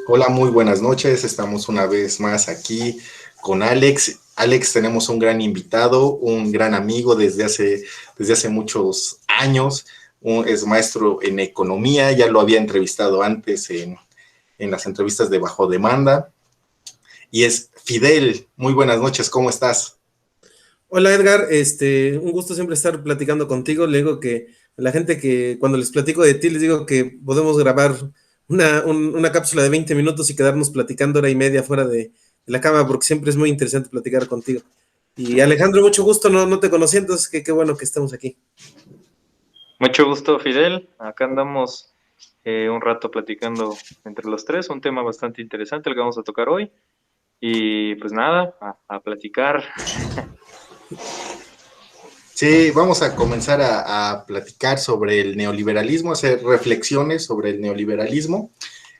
Hola, muy buenas noches. Estamos una vez más aquí con Alex. Alex, tenemos un gran invitado, un gran amigo desde hace muchos años. Es maestro en economía, ya lo había entrevistado antes en las entrevistas de Bajo Demanda. Y es Fidel. Muy buenas noches, ¿cómo estás? Hola Edgar, un gusto siempre estar platicando contigo. Le digo que a la gente que cuando les platico de ti, les digo que podemos grabar una cápsula de 20 minutos y quedarnos platicando hora y media fuera de la cama, porque siempre es muy interesante platicar contigo. Y Alejandro, mucho gusto, no te conocí, entonces qué bueno que estamos aquí. Mucho gusto, Fidel. Acá andamos un rato platicando entre los tres, un tema bastante interesante el que vamos a tocar hoy. Y pues nada, a platicar. Sí, vamos a comenzar a platicar sobre el neoliberalismo, hacer reflexiones sobre el neoliberalismo.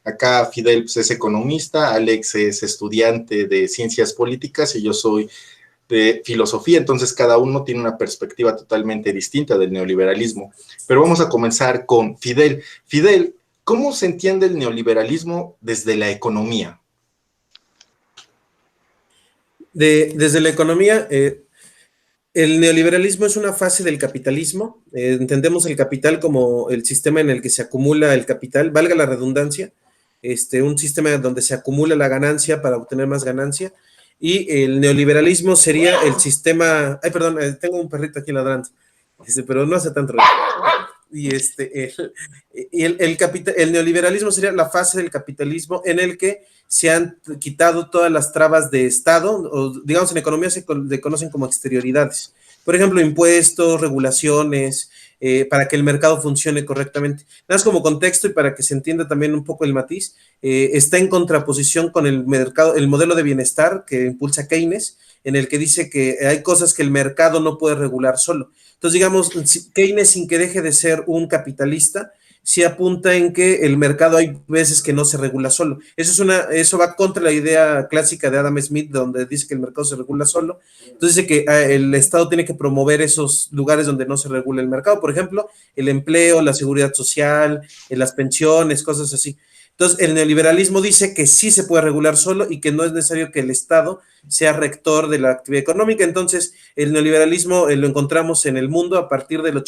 Acá Fidel pues, es economista, Alex es estudiante de ciencias políticas y yo soy de filosofía, entonces cada uno tiene una perspectiva totalmente distinta del neoliberalismo. Pero vamos a comenzar con Fidel. Fidel, ¿cómo se entiende el neoliberalismo desde la economía? Desde la economía, el neoliberalismo es una fase del capitalismo. Entendemos el capital como el sistema en el que se acumula el capital, valga la redundancia, un sistema donde se acumula la ganancia para obtener más ganancia. Y el neoliberalismo sería el sistema. Ay, perdón, tengo un perrito aquí ladrando, pero no hace tanto ruido. Y el neoliberalismo sería la fase del capitalismo en el que se han quitado todas las trabas de Estado, o digamos en economía se conocen como exterioridades. Por ejemplo, impuestos, regulaciones, para que el mercado funcione correctamente. Nada más como contexto y para que se entienda también un poco el matiz, está en contraposición con el mercado, el modelo de bienestar que impulsa Keynes, en el que dice que hay cosas que el mercado no puede regular solo. Entonces, digamos, Keynes, sin que deje de ser un capitalista, sí apunta en que el mercado hay veces que no se regula solo. Eso va contra la idea clásica de Adam Smith, donde dice que el mercado se regula solo. Entonces dice que el Estado tiene que promover esos lugares donde no se regula el mercado. Por ejemplo, el empleo, la seguridad social, las pensiones, cosas así. Entonces, el neoliberalismo dice que sí se puede regular solo y que no es necesario que el Estado sea rector de la actividad económica. Entonces, el neoliberalismo lo encontramos en el mundo a partir de los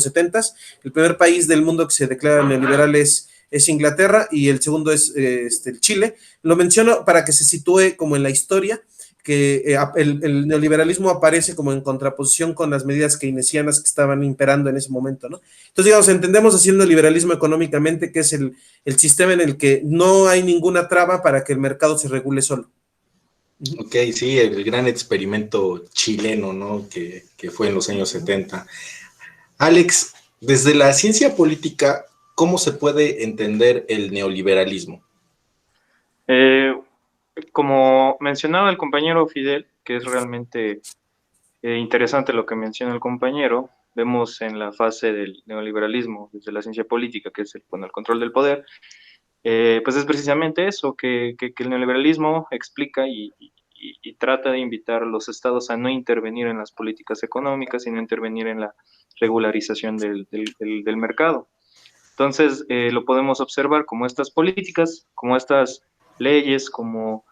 70. El primer país del mundo que se declara neoliberal es Inglaterra y el segundo es Chile. Lo menciono para que se sitúe como en la historia, que el neoliberalismo aparece como en contraposición con las medidas keynesianas que estaban imperando en ese momento, ¿no? Entonces, digamos, entendemos así el neoliberalismo económicamente, que es el sistema en el que no hay ninguna traba para que el mercado se regule solo. Ok, sí, el gran experimento chileno, ¿no? Que fue en los años 70. Alex, desde la ciencia política, ¿cómo se puede entender el neoliberalismo? Eh, Como mencionaba el compañero Fidel, que es realmente interesante lo que menciona el compañero, vemos en la fase del neoliberalismo, desde la ciencia política, que es el control del poder. Pues es precisamente eso, que el neoliberalismo explica y trata de invitar a los estados a no intervenir en las políticas económicas, sino intervenir en la regularización del mercado. Entonces, lo podemos observar como estas políticas, como estas leyes, como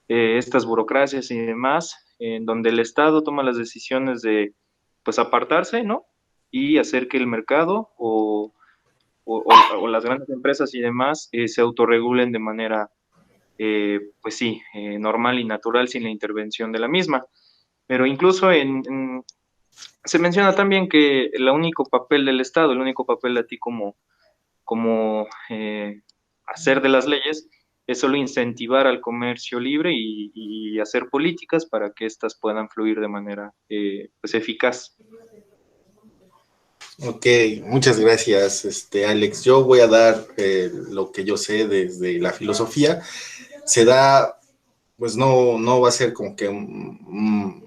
estas burocracias y demás, en donde el Estado toma las decisiones de, pues, apartarse, ¿no? Y hacer que el mercado o las grandes empresas y demás se autorregulen de manera, pues sí, normal y natural sin la intervención de la misma. Pero incluso se menciona también que el único papel del Estado, el único papel de ti como hacer de las leyes, es solo incentivar al comercio libre y hacer políticas para que éstas puedan fluir de manera pues eficaz. Ok, muchas gracias, Alex. Yo voy a dar lo que yo sé desde la filosofía. Se da, pues no va a ser como que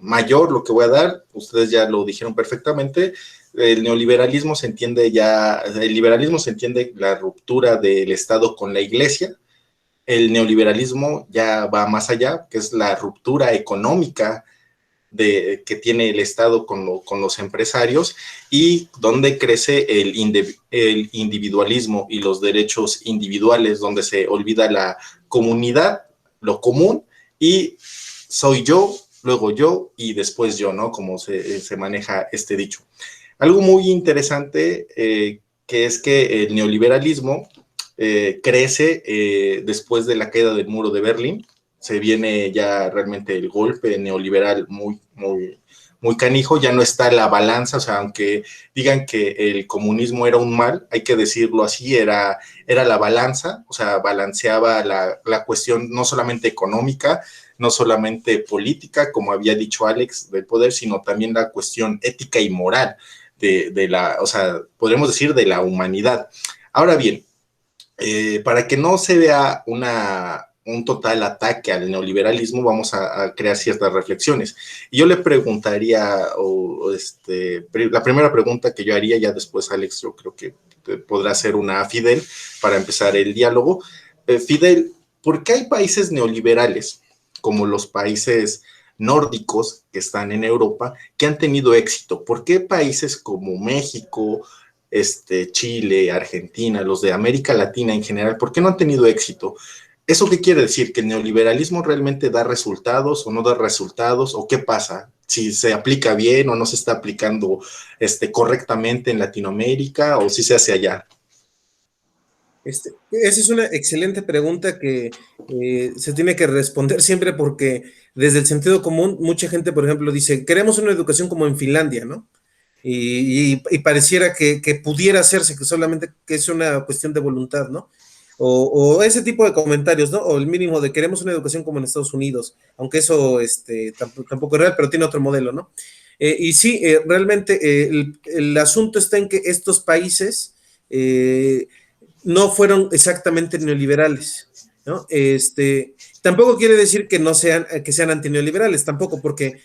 mayor lo que voy a dar. Ustedes ya lo dijeron perfectamente. El neoliberalismo se entiende ya, el liberalismo se entiende la ruptura del Estado con la Iglesia. El neoliberalismo ya va más allá, que es la ruptura económica que tiene el Estado con los empresarios, y donde crece el individualismo y los derechos individuales, donde se olvida la comunidad, lo común, y soy yo, luego yo y después yo, ¿no? Como se maneja este dicho. Algo muy interesante, que es que el neoliberalismo crece después de la caída del muro de Berlín. Se viene ya realmente el golpe neoliberal muy canijo, ya no está la balanza, o sea, aunque digan que el comunismo era un mal, hay que decirlo así, era la balanza, o sea, balanceaba la cuestión no solamente económica, no solamente política, como había dicho Alex, del poder, sino también la cuestión ética y moral o sea, podríamos decir de la humanidad. Ahora bien, para que no se vea un total ataque al neoliberalismo, vamos a crear ciertas reflexiones. Y yo le preguntaría, la primera pregunta que yo haría, ya después Alex, yo creo que podrá hacer una a Fidel para empezar el diálogo. Fidel, ¿por qué hay países neoliberales, como los países nórdicos que están en Europa, que han tenido éxito? ¿Por qué países como México, Chile, Argentina, los de América Latina en general, por qué no han tenido éxito? ¿Eso qué quiere decir? ¿Que el neoliberalismo realmente da resultados o no da resultados? ¿O qué pasa? ¿Si se aplica bien o no se está aplicando correctamente en Latinoamérica, o si se hace allá? Esa es una excelente pregunta que se tiene que responder siempre, porque desde el sentido común, mucha gente, por ejemplo, dice, queremos una educación como en Finlandia, ¿no? Y pareciera que pudiera hacerse, que solamente que es una cuestión de voluntad, ¿no? O ese tipo de comentarios, ¿no? O el mínimo de queremos una educación como en Estados Unidos, aunque eso tampoco es real, pero tiene otro modelo, ¿no? Y sí, realmente el asunto está en que estos países no fueron exactamente neoliberales, ¿no? Tampoco quiere decir que no sean, que sean antineoliberales, tampoco, porque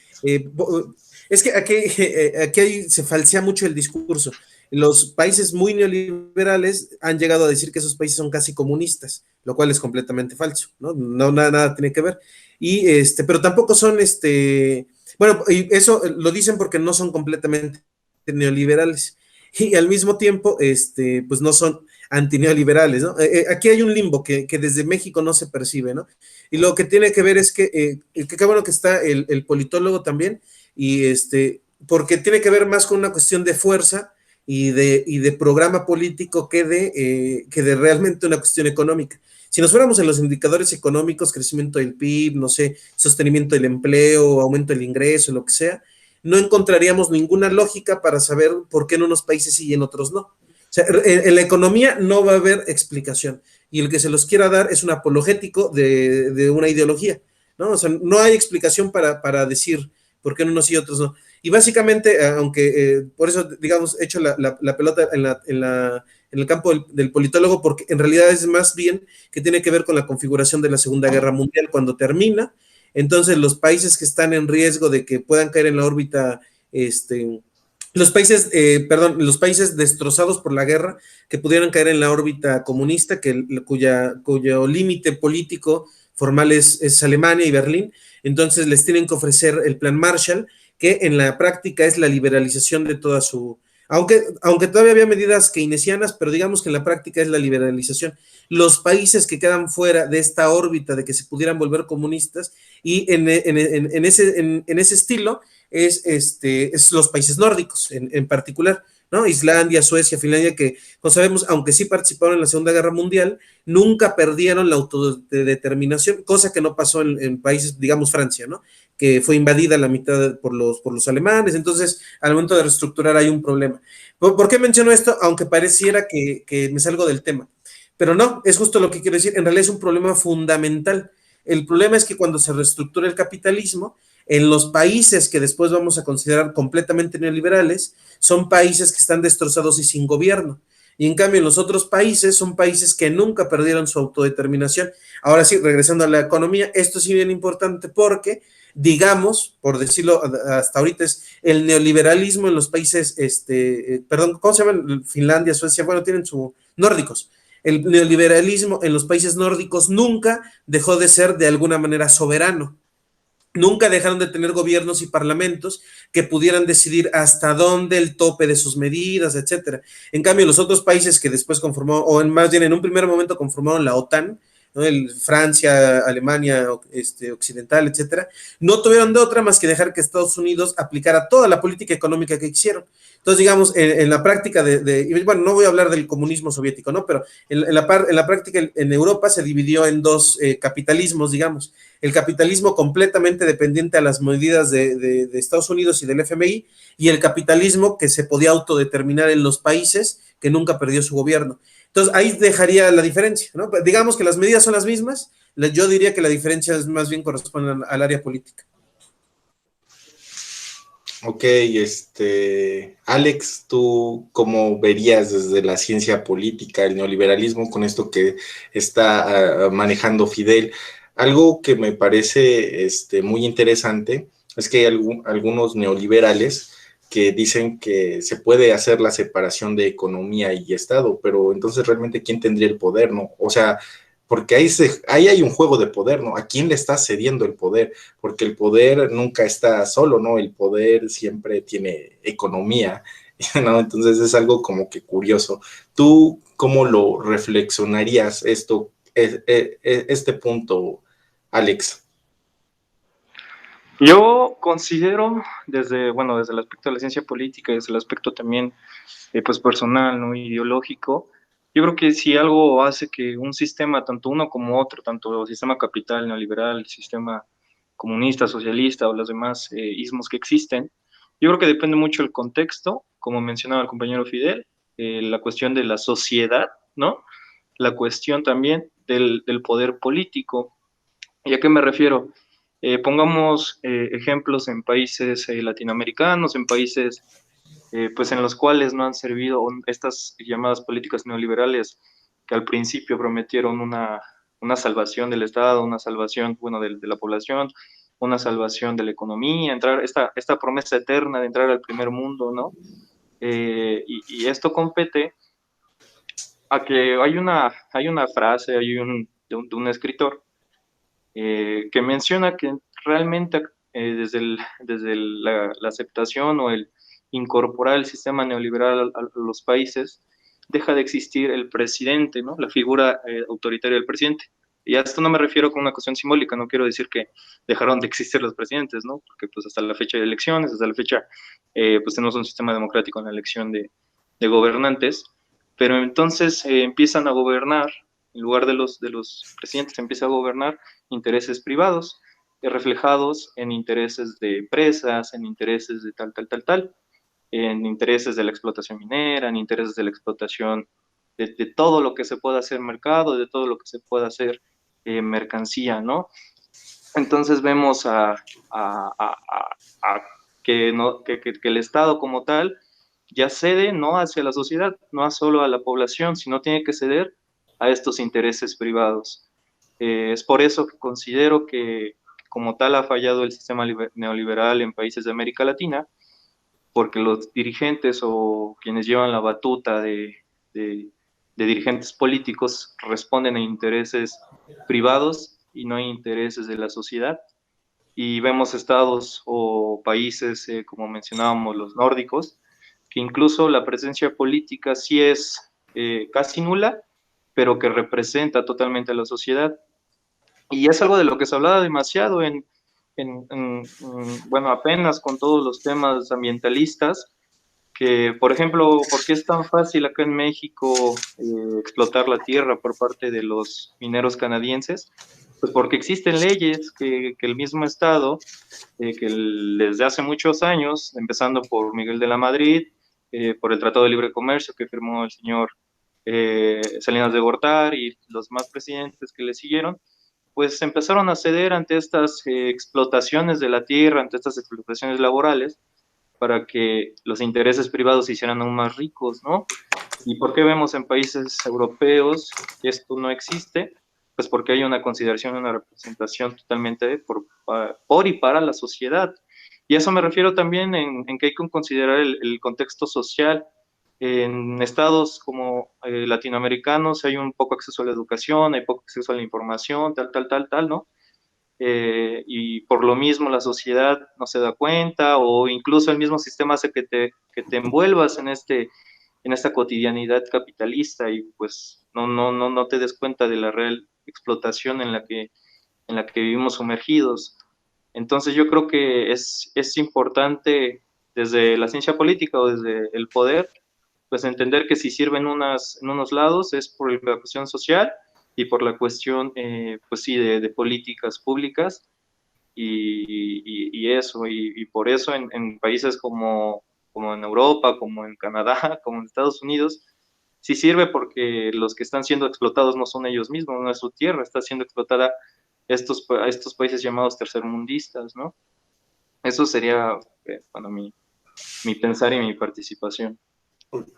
es que aquí se falsea mucho el discurso. Los países muy neoliberales han llegado a decir que esos países son casi comunistas, lo cual es completamente falso, ¿no? No, nada tiene que ver. Pero tampoco son, bueno, y eso lo dicen porque no son completamente neoliberales. Y al mismo tiempo, pues no son antineoliberales, ¿no? Aquí hay un limbo que desde México no se percibe, ¿no? Y lo que tiene que ver es que qué bueno que está el politólogo también, y porque tiene que ver más con una cuestión de fuerza y de programa político que de realmente una cuestión económica. Si nos fuéramos en los indicadores económicos, crecimiento del PIB, no sé, sostenimiento del empleo, aumento del ingreso, lo que sea, no encontraríamos ninguna lógica para saber por qué en unos países sí y en otros no. O sea, en la economía no va a haber explicación, y el que se los quiera dar es un apologético de una ideología, ¿no? O sea, no hay explicación para decir por qué en unos sí y otros no. Y básicamente, aunque por eso, digamos, echo la pelota en el campo del politólogo, porque en realidad es más bien que tiene que ver con la configuración de la Segunda Guerra Mundial cuando termina. Entonces, los países que están en riesgo de que puedan caer en la órbita, los países destrozados por la guerra, que pudieran caer en la órbita comunista, cuyo límite político formal es Alemania y Berlín, entonces les tienen que ofrecer el Plan Marshall, que en la práctica es la liberalización de toda su... Aunque todavía había medidas keynesianas, pero digamos que en la práctica es la liberalización. Los países que quedan fuera de esta órbita de que se pudieran volver comunistas, y en ese estilo es los países nórdicos en particular, ¿no? Islandia, Suecia, Finlandia, que, como sabemos, aunque sí participaron en la Segunda Guerra Mundial, nunca perdieron la autodeterminación, cosa que no pasó en países, digamos, Francia, ¿no? Que fue invadida la mitad por los alemanes. Entonces, al momento de reestructurar hay un problema. ¿Por qué menciono esto? Aunque pareciera que me salgo del tema, pero no, es justo lo que quiero decir. En realidad es un problema fundamental. El problema es que cuando se reestructura el capitalismo, en los países que después vamos a considerar completamente neoliberales, son países que están destrozados y sin gobierno. Y en cambio, en los otros países son países que nunca perdieron su autodeterminación. Ahora sí, regresando a la economía, esto sí es bien importante porque, digamos, por decirlo hasta ahorita, es el neoliberalismo en los países, ¿cómo se llaman? Finlandia, Suecia, bueno, tienen nórdicos. El neoliberalismo en los países nórdicos nunca dejó de ser de alguna manera soberano. nunca dejaron de tener gobiernos y parlamentos que pudieran decidir hasta dónde el tope de sus medidas, etcétera. En cambio, los otros países que después conformaron, o más bien en un primer momento conformaron la OTAN, ¿no? Francia, Alemania occidental, etcétera, no tuvieron de otra más que dejar que Estados Unidos aplicara toda la política económica que quisieron. Entonces, digamos, en la práctica bueno, no voy a hablar del comunismo soviético, ¿no? Pero en la práctica en Europa se dividió en dos capitalismos, digamos. El capitalismo completamente dependiente a las medidas de Estados Unidos y del FMI, y el capitalismo que se podía autodeterminar en los países, que nunca perdió su gobierno. Entonces, ahí dejaría la diferencia, ¿no? Digamos que las medidas son las mismas, yo diría que la diferencia es más bien corresponde al área política. Ok, Alex, ¿tú cómo verías desde la ciencia política el neoliberalismo con esto que está manejando Fidel? Algo que me parece muy interesante es que hay algunos neoliberales que dicen que se puede hacer la separación de economía y Estado, pero entonces realmente ¿quién tendría el poder, no? O sea, porque ahí hay un juego de poder, ¿no? ¿A quién le está cediendo el poder? Porque el poder nunca está solo, ¿no? El poder siempre tiene economía, ¿no? Entonces es algo como que curioso. ¿Tú cómo lo reflexionarías este punto, Alex? Yo considero desde el aspecto de la ciencia política, desde el aspecto también pues personal, ¿no? Ideológico, yo creo que si algo hace que un sistema, tanto uno como otro, tanto el sistema capital, neoliberal, el sistema comunista, socialista o los demás ismos que existen, yo creo que depende mucho del contexto, como mencionaba el compañero Fidel, la cuestión de la sociedad, ¿no? La cuestión también del poder político. ¿Y a qué me refiero? Pongamos ejemplos en países latinoamericanos, en países pues en los cuales no han servido estas llamadas políticas neoliberales que al principio prometieron una salvación del Estado, una salvación, bueno, de la población, una salvación de la economía, entrar, esta promesa eterna de entrar al primer mundo, ¿no? Y esto compete a que hay una frase, de un escritor que menciona que realmente la aceptación o el incorporar el sistema neoliberal a los países, deja de existir el presidente, ¿no? La figura autoritaria del presidente. Y a esto no me refiero con una cuestión simbólica, no quiero decir que dejaron de existir los presidentes, ¿no? Porque pues hasta la fecha de elecciones, hasta la fecha, pues tenemos un sistema democrático en la elección de gobernantes, pero entonces empiezan a gobernar, en lugar de los presidentes, empieza a gobernar intereses privados, reflejados en intereses de empresas, en intereses de tal, en intereses de la explotación minera, en intereses de la explotación de todo lo que se pueda hacer mercado, de todo lo que se pueda hacer mercancía, ¿no? Entonces vemos a que, no, que el Estado como tal ya cede no hacia la sociedad, no solo a la población, sino tiene que ceder a estos intereses privados. Es por eso que considero que como tal ha fallado el sistema neoliberal en países de América Latina, porque los dirigentes o quienes llevan la batuta de dirigentes políticos responden a intereses privados y no a intereses de la sociedad. Y vemos estados o países, como mencionábamos, los nórdicos, que incluso la presencia política sí es casi nula, pero que representa totalmente a la sociedad. Y es algo de lo que se hablaba demasiado bueno, apenas con todos los temas ambientalistas, que, por ejemplo, ¿por qué es tan fácil acá en México explotar la tierra por parte de los mineros canadienses? Pues porque existen leyes que el mismo Estado, desde hace muchos años, empezando por Miguel de la Madrid, por el Tratado de Libre Comercio que firmó el señor Salinas de Gortari y los más presidentes que le siguieron, pues empezaron a ceder ante estas explotaciones de la tierra, ante estas explotaciones laborales, para que los intereses privados se hicieran aún más ricos, ¿no? ¿Y por qué vemos en países europeos que esto no existe? Pues porque hay una consideración, una representación totalmente por y para la sociedad. Y a eso me refiero también en que hay que considerar el contexto social. En estados como latinoamericanos hay un poco acceso a la educación, hay poco acceso a la información, tal, ¿no? y por lo mismo la sociedad no se da cuenta, o incluso el mismo sistema hace que te envuelvas en esta cotidianidad capitalista y pues no te des cuenta de la real explotación en la que vivimos sumergidos. Entonces yo creo que es importante desde la ciencia política o desde el poder, pues entender que si sirve en unos lados es por la cuestión social y por la cuestión, pues sí, de políticas públicas y eso, y por eso en países como en Europa, como en Canadá, como en Estados Unidos, sí sirve porque los que están siendo explotados no son ellos mismos, no es su tierra, está siendo explotada estos países llamados tercermundistas, ¿no? Eso sería, bueno, mi pensar y mi participación.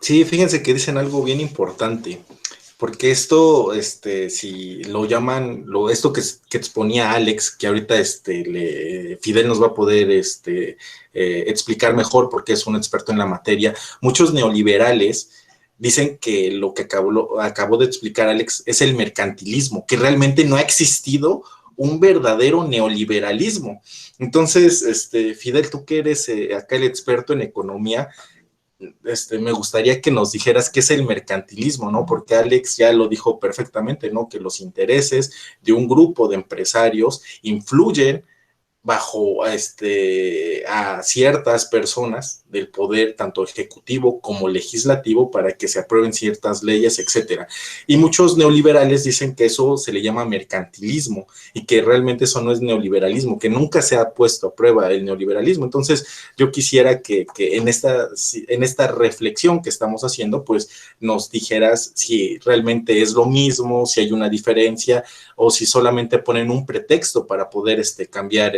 Sí, fíjense que dicen algo bien importante, porque esto, si lo llaman, esto que exponía Alex, que ahorita Fidel nos va a poder explicar mejor porque es un experto en la materia, muchos neoliberales dicen que lo que acabó de explicar Alex es el mercantilismo, que realmente no ha existido un verdadero neoliberalismo. Entonces, Fidel, tú que eres acá el experto en economía, me gustaría que nos dijeras qué es el mercantilismo, ¿no? Porque Alex ya lo dijo perfectamente, ¿no? Que los intereses de un grupo de empresarios influyen bajo a ciertas personas del poder, tanto ejecutivo como legislativo, para que se aprueben ciertas leyes, etcétera. Y muchos neoliberales dicen que eso se le llama mercantilismo y que realmente eso no es neoliberalismo, que nunca se ha puesto a prueba el neoliberalismo. Entonces, yo quisiera que en esta reflexión que estamos haciendo, pues nos dijeras si realmente es lo mismo, si hay una diferencia o si solamente ponen un pretexto para poder cambiar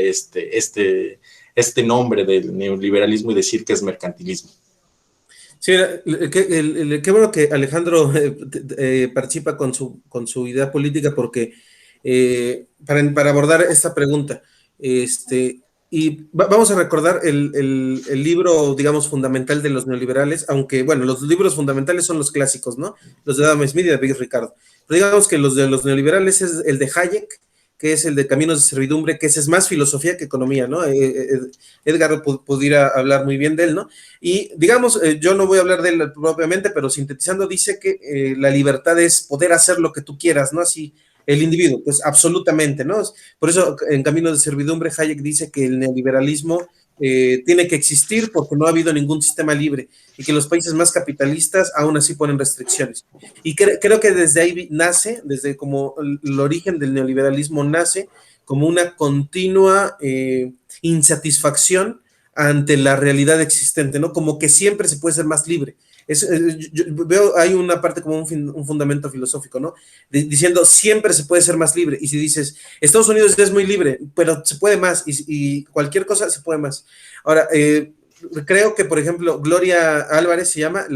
este nombre del neoliberalismo y decir que es mercantilismo. Sí, qué bueno que Alejandro participa con su idea política porque para abordar esta pregunta, vamos a recordar el libro, digamos, fundamental de los neoliberales, aunque, bueno, los libros fundamentales son los clásicos, ¿no? Los de Adam Smith y David Ricardo. Pero digamos que los de los neoliberales es el de Hayek, que es el de Caminos de Servidumbre, que ese es más filosofía que economía, ¿no? Edgar pudiera hablar muy bien de él, ¿no? Y digamos, yo no voy a hablar de él propiamente, pero sintetizando dice que la libertad es poder hacer lo que tú quieras, ¿no? Así el individuo, pues absolutamente, ¿no? Por eso en Camino de Servidumbre Hayek dice que el neoliberalismo tiene que existir porque no ha habido ningún sistema libre y que los países más capitalistas aún así ponen restricciones. Y creo que desde ahí nace, desde como el origen del neoliberalismo nace como una continua insatisfacción ante la realidad existente, ¿no? Como que siempre se puede ser más libre. Yo veo, hay una parte como un fundamento filosófico, ¿no? Diciendo, siempre se puede ser más libre. Y si dices, Estados Unidos es muy libre, pero se puede más, y cualquier cosa se puede más. Ahora, creo que, por ejemplo, Gloria Álvarez se llama,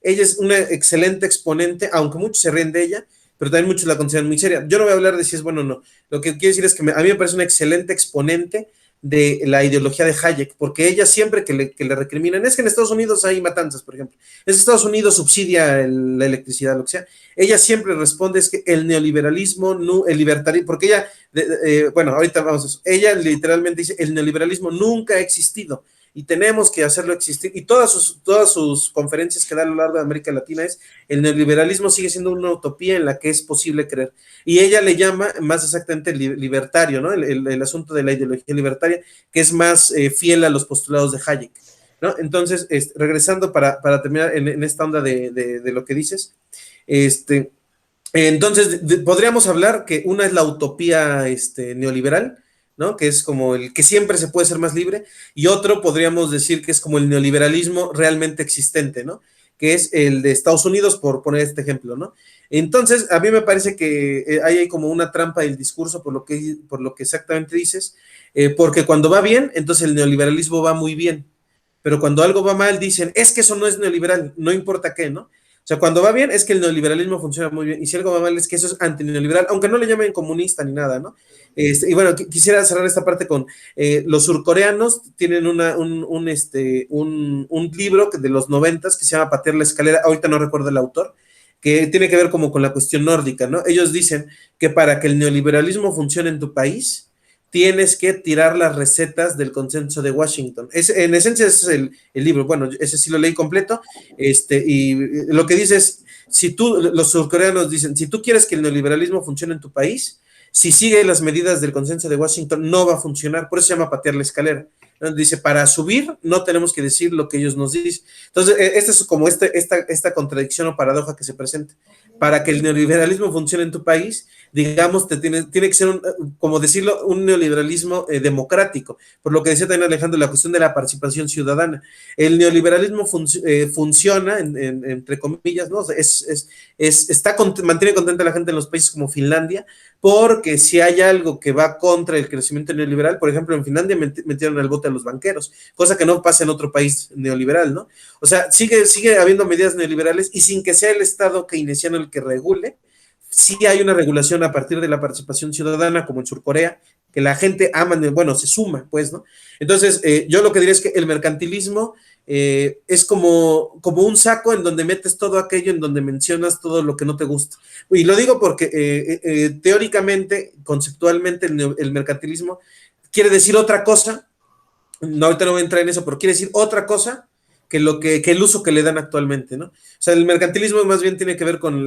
ella es una excelente exponente, aunque muchos se ríen de ella, pero también muchos la consideran muy seria. Yo no voy a hablar de si es bueno o no. Lo que quiero decir es que a mí me parece una excelente exponente de la ideología de Hayek, porque ella siempre que le recriminan, es que en Estados Unidos hay matanzas, por ejemplo, es que Estados Unidos subsidia la electricidad, lo que sea, ella siempre responde es que el neoliberalismo, no, el libertarismo, porque ella, bueno, ahorita vamos a eso, ella literalmente dice, el neoliberalismo nunca ha existido, y tenemos que hacerlo existir, y todas sus conferencias que da a lo largo de América Latina es, el neoliberalismo sigue siendo una utopía en la que es posible creer, y ella le llama más exactamente libertario, ¿no? El asunto de la ideología libertaria, que es más fiel a los postulados de Hayek, ¿no? Entonces, regresando para terminar en esta onda de lo que dices, entonces podríamos hablar que una es la utopía neoliberal, ¿no? Que es como el que siempre se puede ser más libre, y otro podríamos decir que es como el neoliberalismo realmente existente, ¿no? Que es el de Estados Unidos, por poner este ejemplo, ¿no? Entonces, a mí me parece que ahí hay como una trampa del discurso por lo que exactamente dices, porque cuando va bien, entonces el neoliberalismo va muy bien, pero cuando algo va mal, dicen, es que eso no es neoliberal, no importa qué, ¿no? O sea, cuando va bien es que el neoliberalismo funciona muy bien, y si algo va mal es que eso es antineoliberal, aunque no le llamen comunista ni nada, ¿no? Y bueno, quisiera cerrar esta parte con los surcoreanos tienen un libro de los 90 que se llama Patear la escalera, ahorita no recuerdo el autor, que tiene que ver como con la cuestión nórdica, ¿no? Ellos dicen que para que el neoliberalismo funcione en tu país, tienes que tirar las recetas del consenso de Washington. En esencia ese es el libro. Bueno, ese sí lo leí completo. Y lo que dice es, si tú, los surcoreanos dicen, si tú quieres que el neoliberalismo funcione en tu país, si sigue las medidas del consenso de Washington, no va a funcionar. Por eso se llama patear la escalera. Dice, para subir no tenemos que decir lo que ellos nos dicen. Entonces, esta es como esta contradicción o paradoja que se presenta. Para que el neoliberalismo funcione en tu país, digamos, tiene que ser, como decirlo, un neoliberalismo democrático. Por lo que decía también Alejandro, la cuestión de la participación ciudadana. El neoliberalismo funciona, entre comillas, ¿no? Mantiene contenta a la gente en los países como Finlandia, porque si hay algo que va contra el crecimiento neoliberal, por ejemplo, en Finlandia metieron al bote a los banqueros, cosa que no pasa en otro país neoliberal, ¿no? O sea, sigue habiendo medidas neoliberales y sin que sea el Estado keynesiano el que regule, sí hay una regulación a partir de la participación ciudadana, como en Surcorea, que la gente ama, bueno, se suma, pues, ¿no? Entonces, yo lo que diría es que el mercantilismo es como un saco en donde metes todo aquello, en donde mencionas todo lo que no te gusta. Y lo digo porque teóricamente, conceptualmente, el mercantilismo quiere decir otra cosa. No, ahorita no voy a entrar en eso, pero quiere decir otra cosa que el uso que le dan actualmente, ¿no? O sea, el mercantilismo más bien tiene que ver con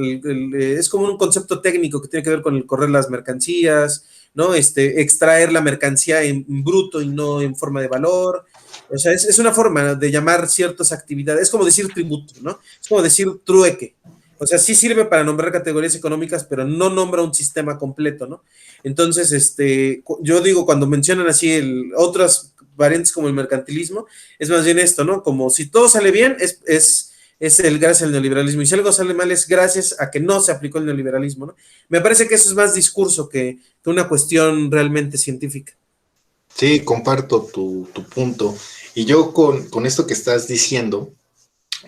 es como un concepto técnico que tiene que ver con el correr las mercancías, ¿no? Extraer la mercancía en bruto y no en forma de valor. O sea, es una forma de llamar ciertas actividades, es como decir tributo, ¿no? Es como decir trueque. O sea, sí sirve para nombrar categorías económicas, pero no nombra un sistema completo, ¿no? Entonces, yo digo, cuando mencionan así otras variantes como el mercantilismo, es más bien esto, ¿no? Como si todo sale bien, es el gracias al neoliberalismo, y si algo sale mal es gracias a que no se aplicó el neoliberalismo, ¿no? Me parece que eso es más discurso que una cuestión realmente científica. Sí, comparto tu punto. Y yo con esto que estás diciendo,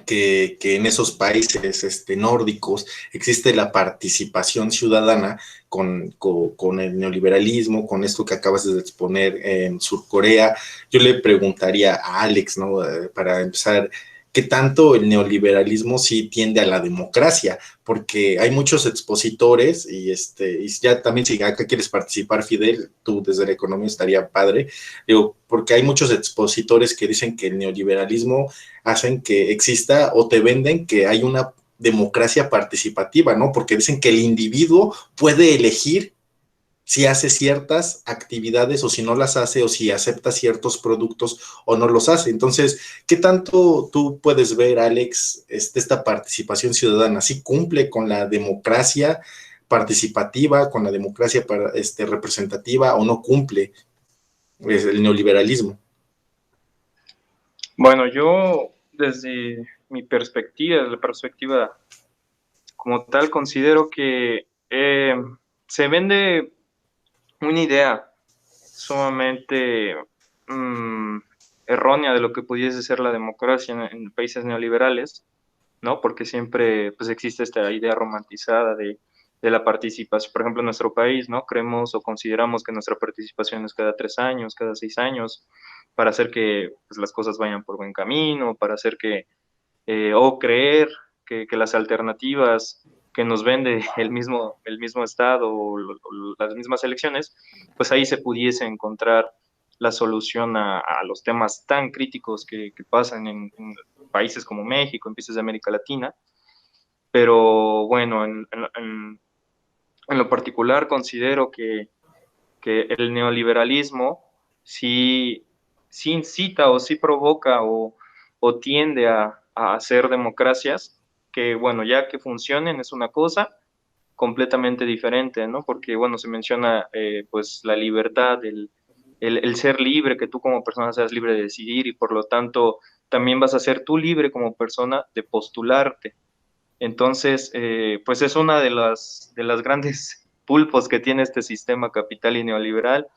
que en esos países nórdicos existe la participación ciudadana con el neoliberalismo, con esto que acabas de exponer en Surcorea. Yo le preguntaría a Alex, ¿no? Para empezar, ¿qué tanto el neoliberalismo sí tiende a la democracia? Porque hay muchos expositores y ya también si acá quieres participar, Fidel, tú desde la economía estaría padre, digo, porque hay muchos expositores que dicen que el neoliberalismo hacen que exista o te venden que hay una democracia participativa, ¿no? Porque dicen que el individuo puede elegir si hace ciertas actividades o si no las hace o si acepta ciertos productos o no los hace. Entonces, ¿qué tanto tú puedes ver, Alex, esta participación ciudadana? ¿Sí cumple con la democracia participativa, con la democracia representativa o no cumple el neoliberalismo? Bueno, yo desde mi perspectiva, desde la perspectiva como tal, considero que se vende una idea sumamente errónea de lo que pudiese ser la democracia en países neoliberales, ¿no? Porque siempre pues, existe esta idea romantizada de la participación. Por ejemplo, en nuestro país, ¿no? Creemos o consideramos que nuestra participación es cada 3 años, cada 6 años, para hacer que pues, las cosas vayan por buen camino, para hacer que, o creer que las alternativas que nos vende el mismo Estado o las mismas elecciones, pues ahí se pudiese encontrar la solución a los temas tan críticos que pasan en países como México, en países de América Latina. Pero bueno, en lo particular considero que el neoliberalismo sí, sí incita o sí provoca o tiende a hacer democracias que, bueno, ya que funcionen es una cosa completamente diferente, ¿no? Porque, bueno, se menciona pues la libertad, el ser libre, que tú como persona seas libre de decidir y por lo tanto también vas a ser tú libre como persona de postularte. Entonces, pues es una de las grandes pulpos que tiene este sistema capital y neoliberal,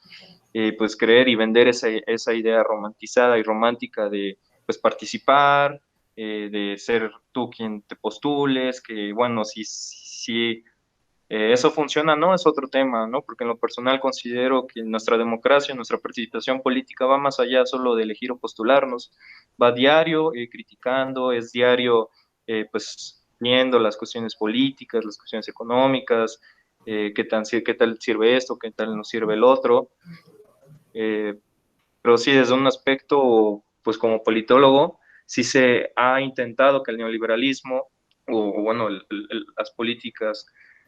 pues creer y vender esa idea romantizada y romántica de pues participar, de ser tú quien te postules, que bueno, si eso funciona, no, es otro tema, ¿no? Porque en lo personal considero que nuestra democracia, nuestra participación política va más allá solo de elegir o postularnos, va diario criticando, es diario, pues, viendo las cuestiones políticas, las cuestiones económicas, qué tal sirve esto, qué tal nos sirve el otro. pero sí desde un aspecto, pues como politólogo, sí se ha intentado que el neoliberalismo, o bueno, las políticas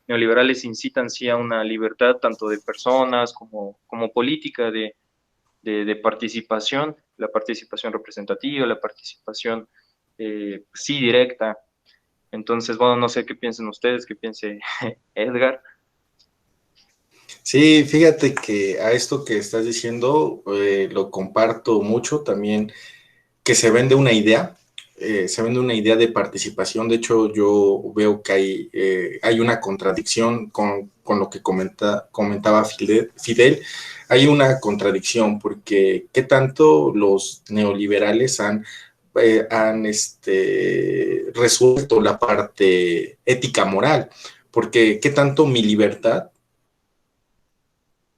neoliberales incitan sí a una libertad tanto de personas como política de participación, la participación representativa, la participación sí directa. Entonces, bueno, no sé qué piensen ustedes, qué piense Edgar. Sí, fíjate que a esto que estás diciendo lo comparto mucho también, que se vende una idea de participación. De hecho, yo veo que hay una contradicción con lo que comentaba Fidel. Hay una contradicción porque qué tanto los neoliberales han resuelto la parte ética moral, porque qué tanto mi libertad,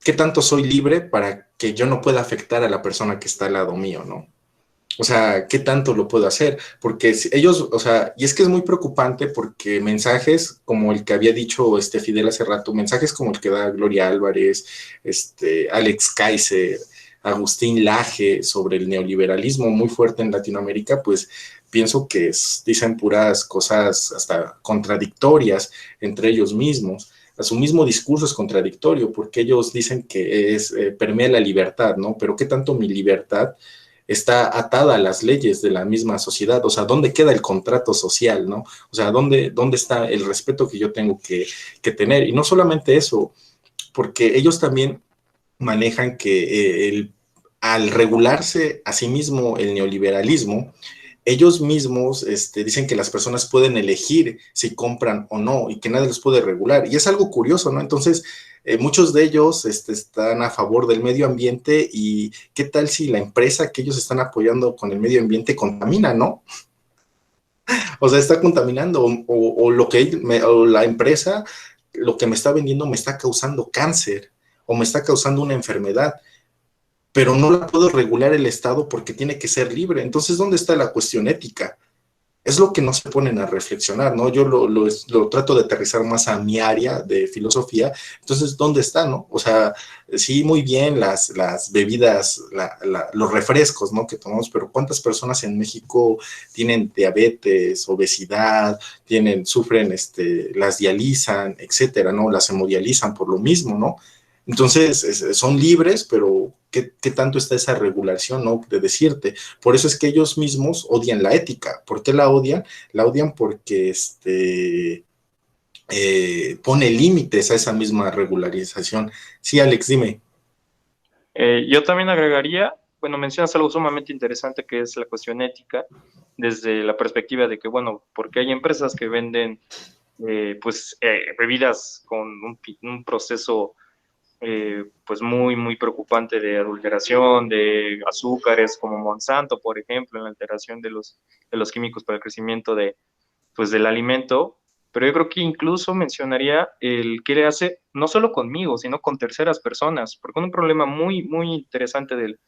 qué tanto soy libre para que yo no pueda afectar a la persona que está al lado mío, ¿no? O sea, ¿qué tanto lo puedo hacer? Porque si ellos, o sea, y es que es muy preocupante porque mensajes como el que había dicho Fidel hace rato, mensajes como el que da Gloria Álvarez, Alex Kaiser, Agustín Laje sobre el neoliberalismo muy fuerte en Latinoamérica, pues pienso que dicen puras cosas hasta contradictorias entre ellos mismos. Su mismo discurso es contradictorio porque ellos dicen que permea la libertad, ¿no? Pero ¿qué tanto mi libertad está atada a las leyes de la misma sociedad? O sea, ¿dónde queda el contrato social, no? O sea, ¿dónde está el respeto que yo tengo que tener? Y no solamente eso, porque ellos también manejan que al regularse a sí mismo el neoliberalismo, ellos mismos dicen que las personas pueden elegir si compran o no y que nadie los puede regular. Y es algo curioso, ¿no? Entonces, muchos de ellos están a favor del medio ambiente y qué tal si la empresa que ellos están apoyando con el medio ambiente contamina, ¿no? O sea, está contaminando o o la empresa, lo que me está vendiendo me está causando cáncer o me está causando una enfermedad, pero no la puedo regular el Estado porque tiene que ser libre. Entonces, ¿dónde está la cuestión ética? Es lo que no se ponen a reflexionar, ¿no? Yo lo trato de aterrizar más a mi área de filosofía. Entonces, ¿dónde está, no? O sea, sí, muy bien las bebidas, los refrescos, ¿no? Que tomamos, pero ¿cuántas personas en México tienen diabetes, obesidad, sufren, las dializan, etcétera, ¿no? Las hemodializan por lo mismo, ¿no? Entonces, son libres, pero ¿qué tanto está esa regulación, no? De decirte. Por eso es que ellos mismos odian la ética. ¿Por qué la odian? La odian porque pone límites a esa misma regularización. Sí, Alex, dime. Yo también agregaría, bueno, mencionas algo sumamente interesante que es la cuestión ética, desde la perspectiva de que, bueno, porque hay empresas que venden bebidas con un proceso pues muy preocupante de adulteración, de azúcares como Monsanto, por ejemplo, en la alteración de los químicos para el crecimiento del alimento. Pero yo creo que incluso mencionaría el qué le hace no solo conmigo, sino con terceras personas, porque un problema muy interesante del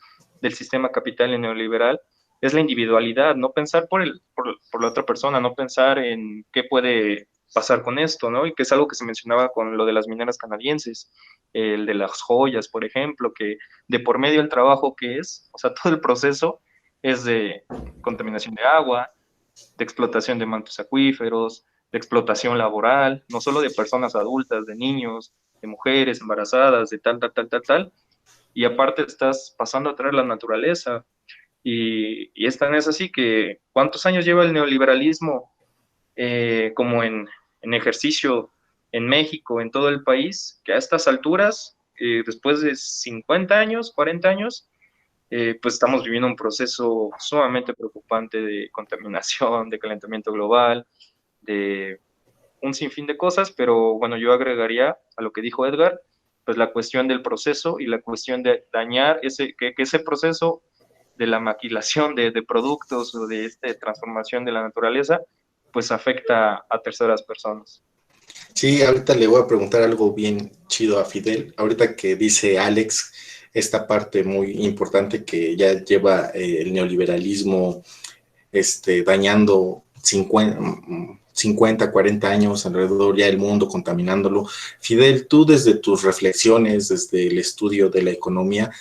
sistema capital y neoliberal es la individualidad, no pensar por la otra persona, no pensar en qué puede pasar con esto, ¿no? Y que es algo que se mencionaba con lo de las mineras canadienses, el de las joyas, por ejemplo, que de por medio del trabajo que es, o sea, todo el proceso es de contaminación de agua, de explotación de mantos acuíferos, de explotación laboral, no solo de personas adultas, de niños, de mujeres embarazadas, de tal, y aparte estás pasando a traer la naturaleza, y es así que, ¿cuántos años lleva el neoliberalismo como en ejercicio en México, en todo el país, que a estas alturas, después de 50 años, 40 años, pues estamos viviendo un proceso sumamente preocupante de contaminación, de calentamiento global, de un sinfín de cosas, pero bueno, yo agregaría a lo que dijo Edgar, pues la cuestión del proceso y la cuestión de dañar que ese proceso de la maquilación de productos o de esta transformación de la naturaleza, pues afecta a terceras personas. Sí, ahorita le voy a preguntar algo bien chido a Fidel. Ahorita que dice Alex, esta parte muy importante que ya lleva el neoliberalismo dañando 50, 40 años alrededor ya del mundo, contaminándolo. Fidel, tú desde tus reflexiones, desde el estudio de la economía,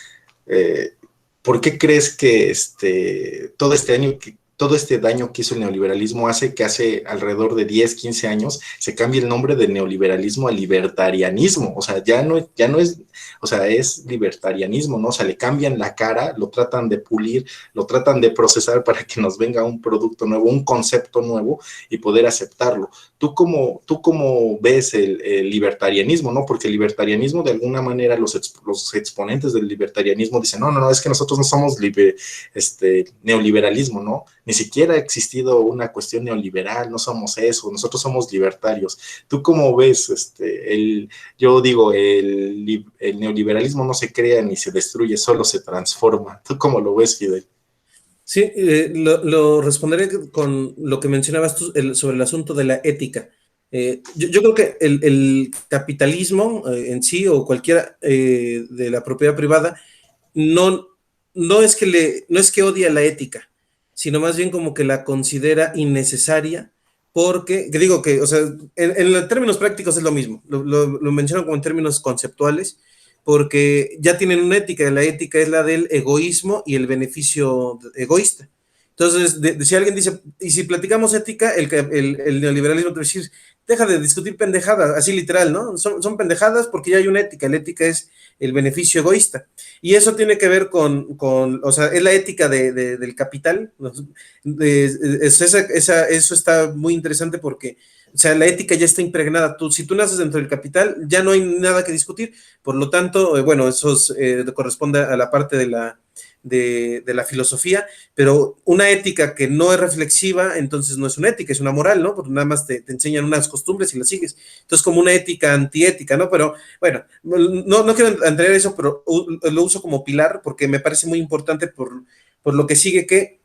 eh, ¿por qué crees que todo este daño que hizo el neoliberalismo hace que hace alrededor de 10, 15 años se cambie el nombre de neoliberalismo a libertarianismo? O sea, ya no es, o sea, es libertarianismo, ¿no? O sea, le cambian la cara, lo tratan de pulir, lo tratan de procesar para que nos venga un producto nuevo, un concepto nuevo y poder aceptarlo. ¿Tú cómo ves el libertarianismo, no? Porque el libertarianismo, de alguna manera, los exponentes del libertarianismo dicen, no, es que nosotros no somos neoliberalismo, ¿no? Ni siquiera ha existido una cuestión neoliberal, no somos eso, nosotros somos libertarios. ¿Tú cómo ves? Yo digo, el neoliberalismo no se crea ni se destruye, solo se transforma. ¿Tú cómo lo ves, Fidel? Sí, lo responderé con lo que mencionabas tú sobre el asunto de la ética. Yo creo que el capitalismo en sí o cualquiera de la propiedad privada no, no es que odia la ética, sino más bien como que la considera innecesaria porque, que digo que, o sea, en términos prácticos es lo mismo, lo menciono como en términos conceptuales, porque ya tienen una ética, la ética es la del egoísmo y el beneficio egoísta. Entonces, si alguien dice, y si platicamos ética, el neoliberalismo te va a decir, deja de discutir pendejadas, así literal, ¿no? Son pendejadas porque ya hay una ética, la ética es el beneficio egoísta. Y eso tiene que ver o sea, es la ética del capital. Eso está muy interesante porque, o sea, la ética ya está impregnada. Si tú naces dentro del capital, ya no hay nada que discutir. Por lo tanto, bueno, eso corresponde a la parte de la filosofía, pero una ética que no es reflexiva, entonces no es una ética, es una moral, ¿no? Porque nada más te enseñan unas costumbres y las sigues. Entonces, como una ética antiética, ¿no? Pero bueno, no quiero entrar en eso, pero lo uso como pilar porque me parece muy importante por lo que sigue que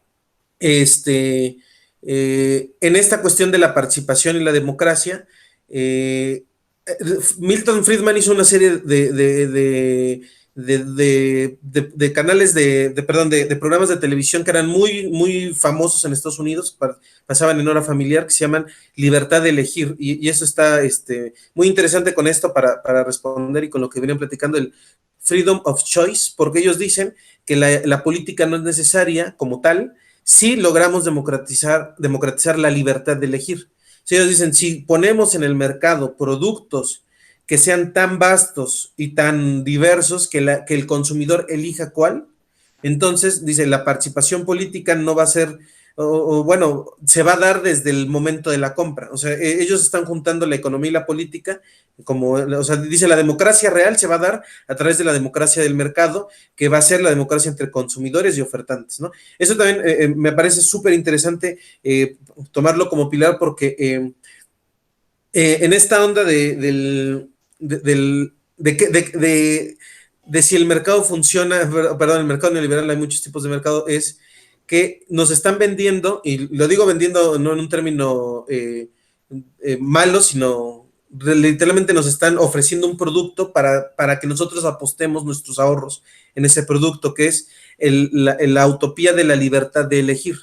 en esta cuestión de la participación y la democracia, Milton Friedman hizo una serie de canales perdón, de programas de televisión que eran muy famosos en Estados Unidos, pasaban en hora familiar, que se llaman Libertad de Elegir, y eso está muy interesante con esto para responder y con lo que venían platicando, el Freedom of Choice, porque ellos dicen que la política no es necesaria como tal si logramos democratizar la libertad de elegir. Si ellos dicen, si ponemos en el mercado productos que sean tan vastos y tan diversos que el consumidor elija cuál, entonces, dice, la participación política no va a ser, bueno, se va a dar desde el momento de la compra. O sea, ellos están juntando la economía y la política, o sea, dice, la democracia real se va a dar a través de la democracia del mercado, que va a ser la democracia entre consumidores y ofertantes, ¿no? Eso también me parece súper interesante tomarlo como pilar porque en esta onda de si el mercado funciona, perdón, el mercado neoliberal, hay muchos tipos de mercado, es que nos están vendiendo, y lo digo vendiendo no en un término malo, sino literalmente nos están ofreciendo un producto para que nosotros apostemos nuestros ahorros en ese producto, que es la utopía de la libertad de elegir.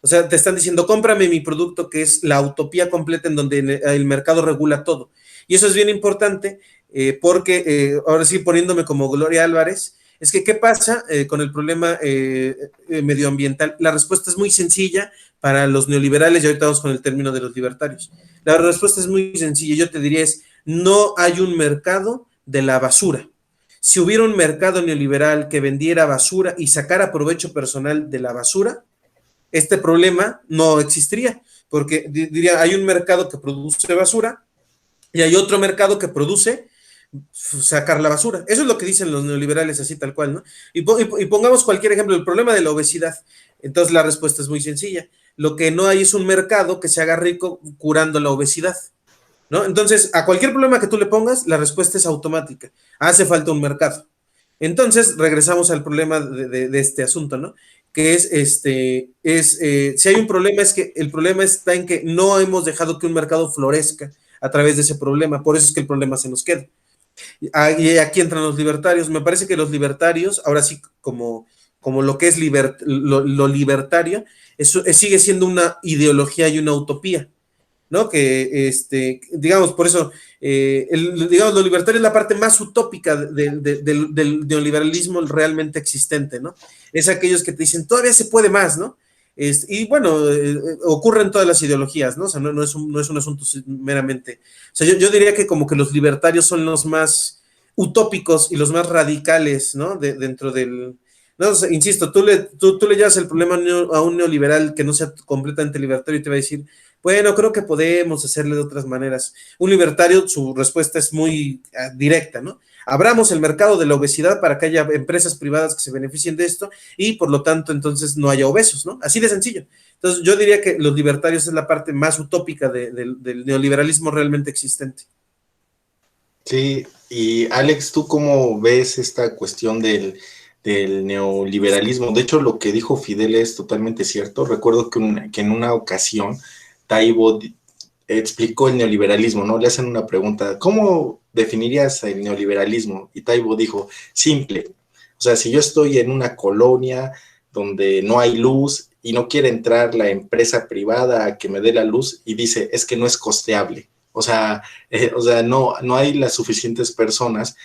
O sea, te están diciendo, cómprame mi producto, que es la utopía completa en donde el mercado regula todo. Y eso es bien importante porque, ahora sí, poniéndome como Gloria Álvarez, es que, ¿qué pasa con el problema medioambiental? La respuesta es muy sencilla para los neoliberales, y ahorita vamos con el término de los libertarios. La respuesta es muy sencilla, yo te diría es, no hay un mercado de la basura. Si hubiera un mercado neoliberal que vendiera basura y sacara provecho personal de la basura, este problema no existiría, porque diría, hay un mercado que produce basura y hay otro mercado que produce sacar la basura. Eso es lo que dicen los neoliberales, así tal cual, ¿no? Y pongamos cualquier ejemplo, el problema de la obesidad. Entonces la respuesta es muy sencilla. Lo que no hay es un mercado que se haga rico curando la obesidad, ¿no? Entonces, a cualquier problema que tú le pongas, la respuesta es automática. Hace falta un mercado. Entonces, regresamos al problema de este asunto, ¿no? Que si hay un problema, es que el problema está en que no hemos dejado que un mercado florezca a través de ese problema, por eso es que el problema se nos queda. Y aquí entran los libertarios. Me parece que los libertarios, ahora sí, como lo que es lo libertario, eso sigue siendo una ideología y una utopía. ¿no? Que, digamos, por eso, digamos, lo libertario es la parte más utópica del neoliberalismo realmente existente, ¿no? Es aquellos que te dicen, todavía se puede más, ¿no? Y bueno, ocurre en todas las ideologías, ¿no? O sea, no es un asunto meramente. O sea, yo diría que como que los libertarios son los más utópicos y los más radicales, ¿no? Dentro del. No, o sea, insisto, tú le llevas el problema a un neoliberal que no sea completamente libertario y te va a decir, bueno, creo que podemos hacerle de otras maneras. Un libertario, su respuesta es muy directa, ¿no? Abramos el mercado de la obesidad para que haya empresas privadas que se beneficien de esto y por lo tanto entonces no haya obesos, ¿no? Así de sencillo. Entonces yo diría que los libertarios es la parte más utópica del neoliberalismo realmente existente. Sí, y Alex, ¿tú cómo ves esta cuestión del neoliberalismo? De hecho, lo que dijo Fidel es totalmente cierto. Recuerdo que en una ocasión Taibo explicó el neoliberalismo, ¿no? Le hacen una pregunta, ¿cómo definirías el neoliberalismo? Y Taibo dijo, simple. O sea, si yo estoy en una colonia donde no hay luz y no quiere entrar la empresa privada a que me dé la luz y dice, es que no es costeable. O sea, no hay las suficientes personas,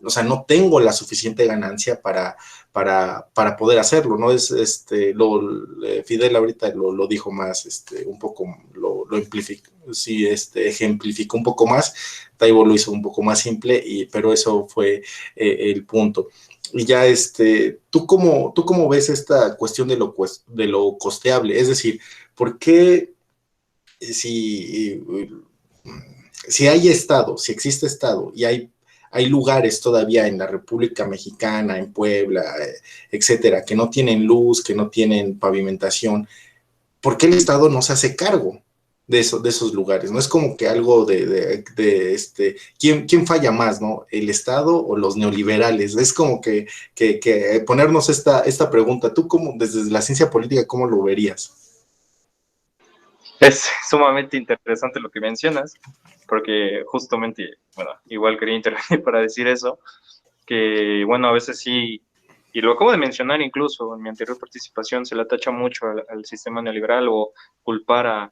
o sea, no tengo la suficiente ganancia para poder hacerlo, ¿no? Fidel ahorita lo dijo más, un poco, lo amplificó, sí, ejemplificó un poco más, Taibo lo hizo un poco más simple, pero eso fue el punto. Y ya, ¿tú cómo ves esta cuestión de lo costeable? Es decir, ¿por qué si si hay Estado, si existe Estado y hay lugares todavía en la República Mexicana, en Puebla, etcétera, que no tienen luz, que no tienen pavimentación, ¿por qué el Estado no se hace cargo de esos lugares? No es como que algo ¿quién falla más, no? ¿El Estado o los neoliberales? Es como que ponernos esta pregunta, tú como desde la ciencia política, ¿cómo lo verías? Es sumamente interesante lo que mencionas, porque justamente, bueno, igual quería intervenir para decir eso, que bueno, a veces sí, y lo acabo de mencionar incluso en mi anterior participación, se le atacha mucho al sistema neoliberal o culpar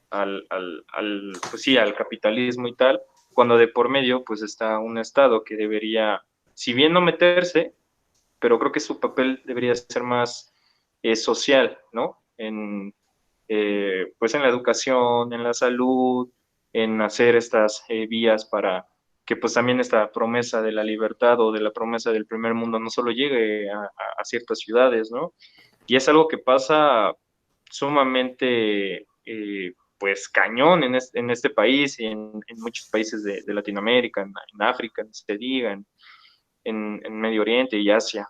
pues sí, al capitalismo y tal, cuando de por medio pues está un Estado que debería, si bien no meterse, pero creo que su papel debería ser más social, ¿no? Pues en la educación, en la salud, en hacer estas vías para que pues también esta promesa de la libertad o de la promesa del primer mundo no solo llegue a ciertas ciudades, ¿no? Y es algo que pasa sumamente, pues, cañón en este país y en muchos países de Latinoamérica, en África, ni se diga, en Medio Oriente y Asia.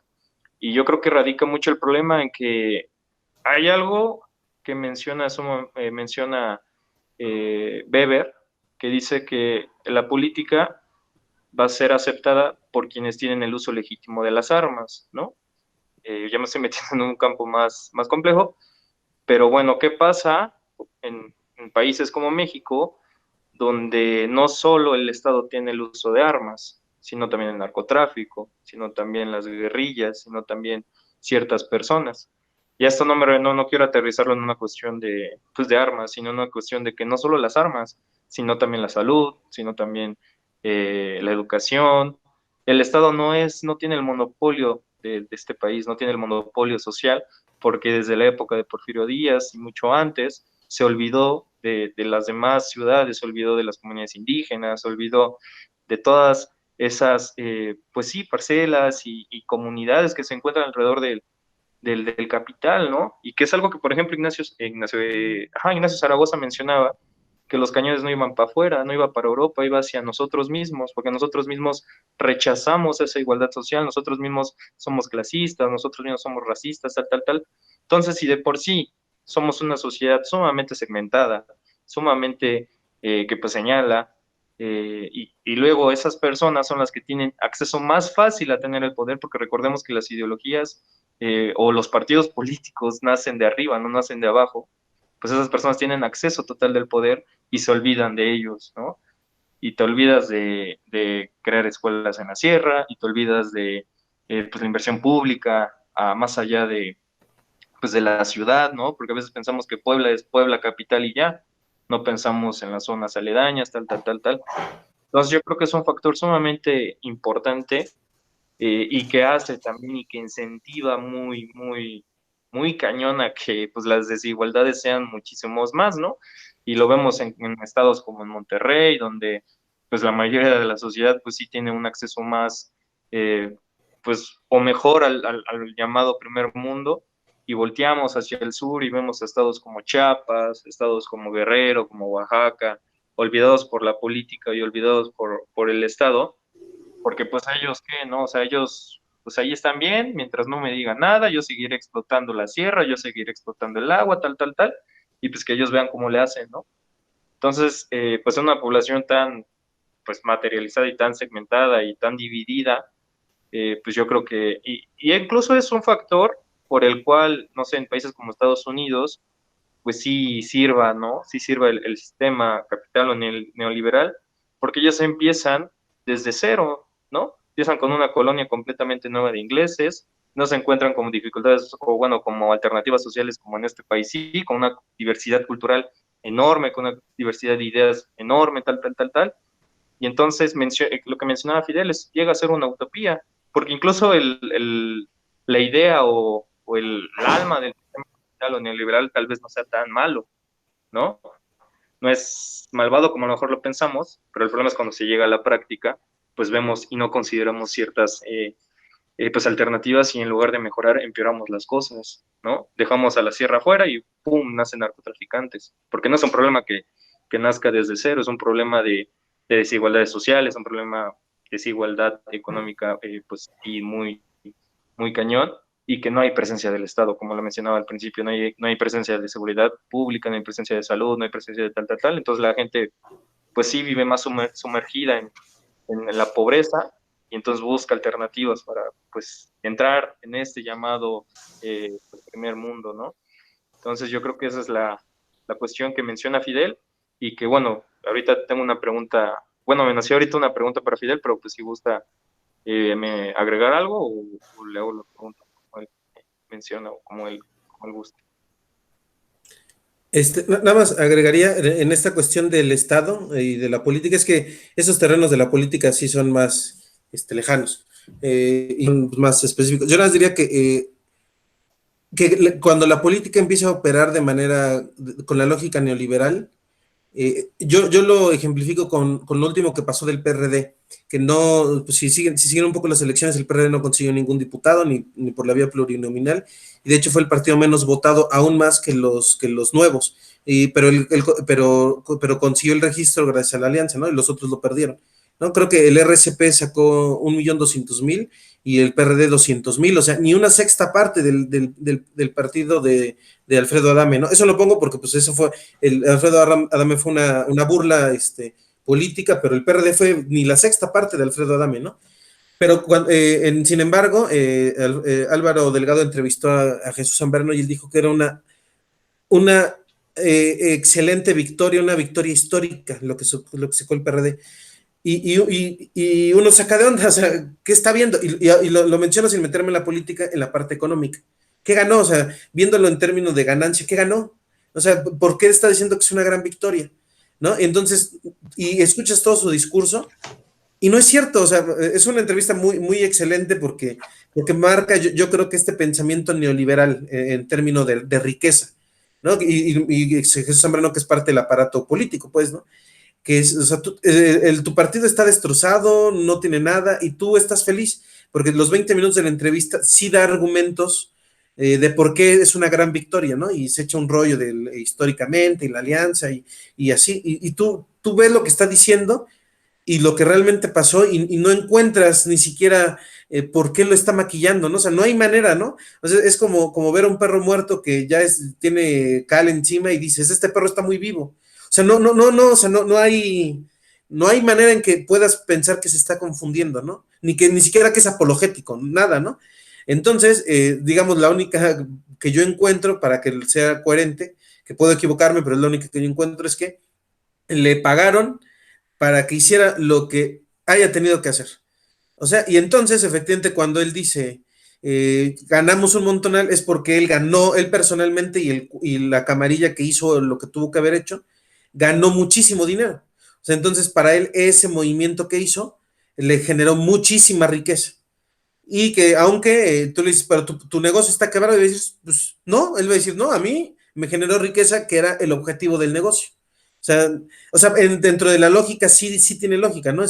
Y yo creo que radica mucho el problema en que hay algo que menciona Weber, que dice que la política va a ser aceptada por quienes tienen el uso legítimo de las armas, ¿no? Ya me estoy metiendo en un campo más complejo, pero bueno, ¿qué pasa en países como México, donde no solo el Estado tiene el uso de armas, sino también el narcotráfico, sino también las guerrillas, sino también ciertas personas? Y esto no quiero aterrizarlo en una cuestión pues de armas, sino en una cuestión de que no solo las armas, sino también la salud, sino también la educación. El Estado no tiene el monopolio de este país, no tiene el monopolio social, porque desde la época de Porfirio Díaz y mucho antes se olvidó de las demás ciudades, se olvidó de las comunidades indígenas, se olvidó de todas esas, pues sí, parcelas y comunidades que se encuentran alrededor del capital, ¿no? Y que es algo que, por ejemplo, Ignacio Zaragoza mencionaba, que los cañones no iban para afuera, no iba para Europa, iba hacia nosotros mismos, porque nosotros mismos rechazamos esa igualdad social, nosotros mismos somos clasistas, nosotros mismos somos racistas, tal, tal, tal. Entonces, si de por sí somos una sociedad sumamente segmentada, sumamente que pues señala, y luego esas personas son las que tienen acceso más fácil a tener el poder, porque recordemos que las ideologías o los partidos políticos nacen de arriba, no nacen de abajo, pues esas personas tienen acceso total del poder y se olvidan de ellos, ¿no? Y te olvidas de crear escuelas en la sierra, y te olvidas de pues la inversión pública más allá pues de la ciudad, ¿no? Porque a veces pensamos que Puebla es Puebla capital y ya, no pensamos en las zonas aledañas, tal, tal, tal, tal. Entonces yo creo que es un factor sumamente importante y que hace también y que incentiva muy, muy, muy cañón a que pues las desigualdades sean muchísimos más, ¿no? Y lo vemos en estados como en Monterrey, donde pues la mayoría de la sociedad pues sí tiene un acceso más, pues o mejor al llamado primer mundo, y volteamos hacia el sur y vemos estados como Chiapas, estados como Guerrero, como Oaxaca, olvidados por la política y olvidados por el Estado, porque pues a ellos qué, ¿no? O sea, ellos pues ahí están bien, mientras no me digan nada, yo seguiré explotando la sierra, yo seguiré explotando el agua, tal, tal, tal, y pues que ellos vean cómo le hacen, ¿no? Entonces, pues una población tan pues materializada y tan segmentada y tan dividida, pues yo creo que, y incluso es un factor por el cual, no sé, en países como Estados Unidos, pues sí sirva, ¿no? Sí sirva el sistema capital o neoliberal, porque ellos empiezan desde cero, ¿no? Empiezan con una colonia completamente nueva de ingleses, no se encuentran como dificultades o, bueno, como alternativas sociales como en este país, sí, con una diversidad cultural enorme, con una diversidad de ideas enorme, tal, tal, tal, tal. Y entonces lo que mencionaba Fidel llega a ser una utopía, porque incluso la idea o el alma del sistema capital o neoliberal tal vez no sea tan malo, ¿no? No es malvado como a lo mejor lo pensamos, pero el problema es cuando se llega a la práctica, pues vemos y no consideramos ciertas pues alternativas y en lugar de mejorar empeoramos las cosas, ¿no? Dejamos a la sierra afuera y ¡pum! Nacen narcotraficantes, porque no es un problema que nazca desde cero, es un problema de desigualdades sociales, un problema de desigualdad económica, pues, y muy, muy cañón, y que no hay presencia del Estado, como lo mencionaba al principio, no hay presencia de seguridad pública, no hay presencia de salud, no hay presencia de tal, tal, tal, entonces la gente, pues sí vive más sumergida en la pobreza y entonces busca alternativas para, pues, entrar en este llamado pues, primer mundo, ¿no? Entonces yo creo que esa es la cuestión que menciona Fidel y que, bueno, ahorita tengo una pregunta, bueno, me nació ahorita una pregunta para Fidel, pero pues si gusta me agregar algo o le hago la pregunta como él menciona o como él gusta. Nada más agregaría en esta cuestión del Estado y de la política, es que esos terrenos de la política sí son más lejanos y son más específicos. Yo les diría que cuando la política empieza a operar de manera, con la lógica neoliberal, yo lo ejemplifico con lo último que pasó del PRD, que no, pues si siguen un poco las elecciones, el PRD no consiguió ningún diputado ni por la vía plurinominal, y de hecho fue el partido menos votado aún más que los nuevos, pero consiguió el registro gracias a la alianza, ¿no? Y los otros lo perdieron, ¿no? Creo que el RCP sacó 1.200.000 y el PRD 200.000, o sea, ni una sexta parte del partido de Alfredo Adame, ¿no? Eso lo pongo porque pues eso fue, el Alfredo Adame fue una burla política, pero el PRD fue ni la sexta parte de Alfredo Adame, ¿no? Pero sin embargo, Álvaro Delgado entrevistó a Jesús Zambrano y él dijo que era una excelente victoria, una victoria histórica, lo que sacó el PRD. Y uno saca de onda, o sea, ¿qué está viendo? Y lo menciono sin meterme en la política, en la parte económica. ¿Qué ganó? O sea, viéndolo en términos de ganancia, ¿qué ganó? O sea, ¿por qué está diciendo que es una gran victoria? ¿No? Entonces, y escuchas todo su discurso, y no es cierto, o sea, es una entrevista muy, muy excelente porque marca, yo creo que este pensamiento neoliberal en términos de riqueza, ¿no? Y Jesús Zambrano, que es parte del aparato político, pues, ¿no? Que es, o sea, tu partido está destrozado, no tiene nada, y tú estás feliz, porque los 20 minutos de la entrevista sí da argumentos de por qué es una gran victoria, ¿no? Y se echa un rollo históricamente, y la alianza, y así, y tú ves lo que está diciendo, y lo que realmente pasó, y no encuentras ni siquiera por qué lo está maquillando, ¿no? O sea, no hay manera, ¿no? O sea, es como ver a un perro muerto que ya tiene cal encima y dices, este perro está muy vivo. O sea, no, o sea, no hay manera en que puedas pensar que se está confundiendo, ¿no? Ni siquiera que es apologético, nada, ¿no? Entonces, digamos, la única que yo encuentro para que sea coherente, que puedo equivocarme, pero es la única que yo encuentro, es que le pagaron para que hiciera lo que haya tenido que hacer. O sea, y entonces, efectivamente, cuando él dice, ganamos un montonal, es porque él ganó, él personalmente y la camarilla que hizo lo que tuvo que haber hecho, ganó muchísimo dinero. O sea, entonces para él ese movimiento que hizo le generó muchísima riqueza. Y que aunque tú le dices, pero tu negocio está quebrado, y le dices, pues no, él va a decir, no, a mí me generó riqueza, que era el objetivo del negocio. Dentro de la lógica sí tiene lógica, ¿no?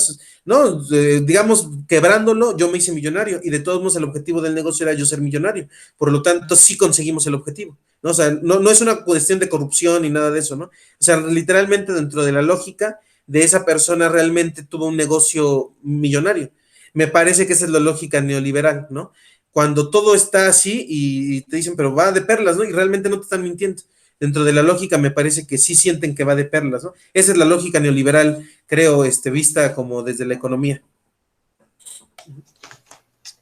No, digamos, quebrándolo, yo me hice millonario y de todos modos el objetivo del negocio era yo ser millonario. Por lo tanto, sí conseguimos el objetivo, ¿no? O sea, no es una cuestión de corrupción ni nada de eso, ¿no? O sea, literalmente dentro de la lógica de esa persona realmente tuvo un negocio millonario. Me parece que esa es la lógica neoliberal, ¿no? Cuando todo está así y te dicen, pero va de perlas, ¿no? Y realmente no te están mintiendo. Dentro de la lógica me parece que sí sienten que va de perlas, ¿no? Esa es la lógica neoliberal, creo, vista como desde la economía.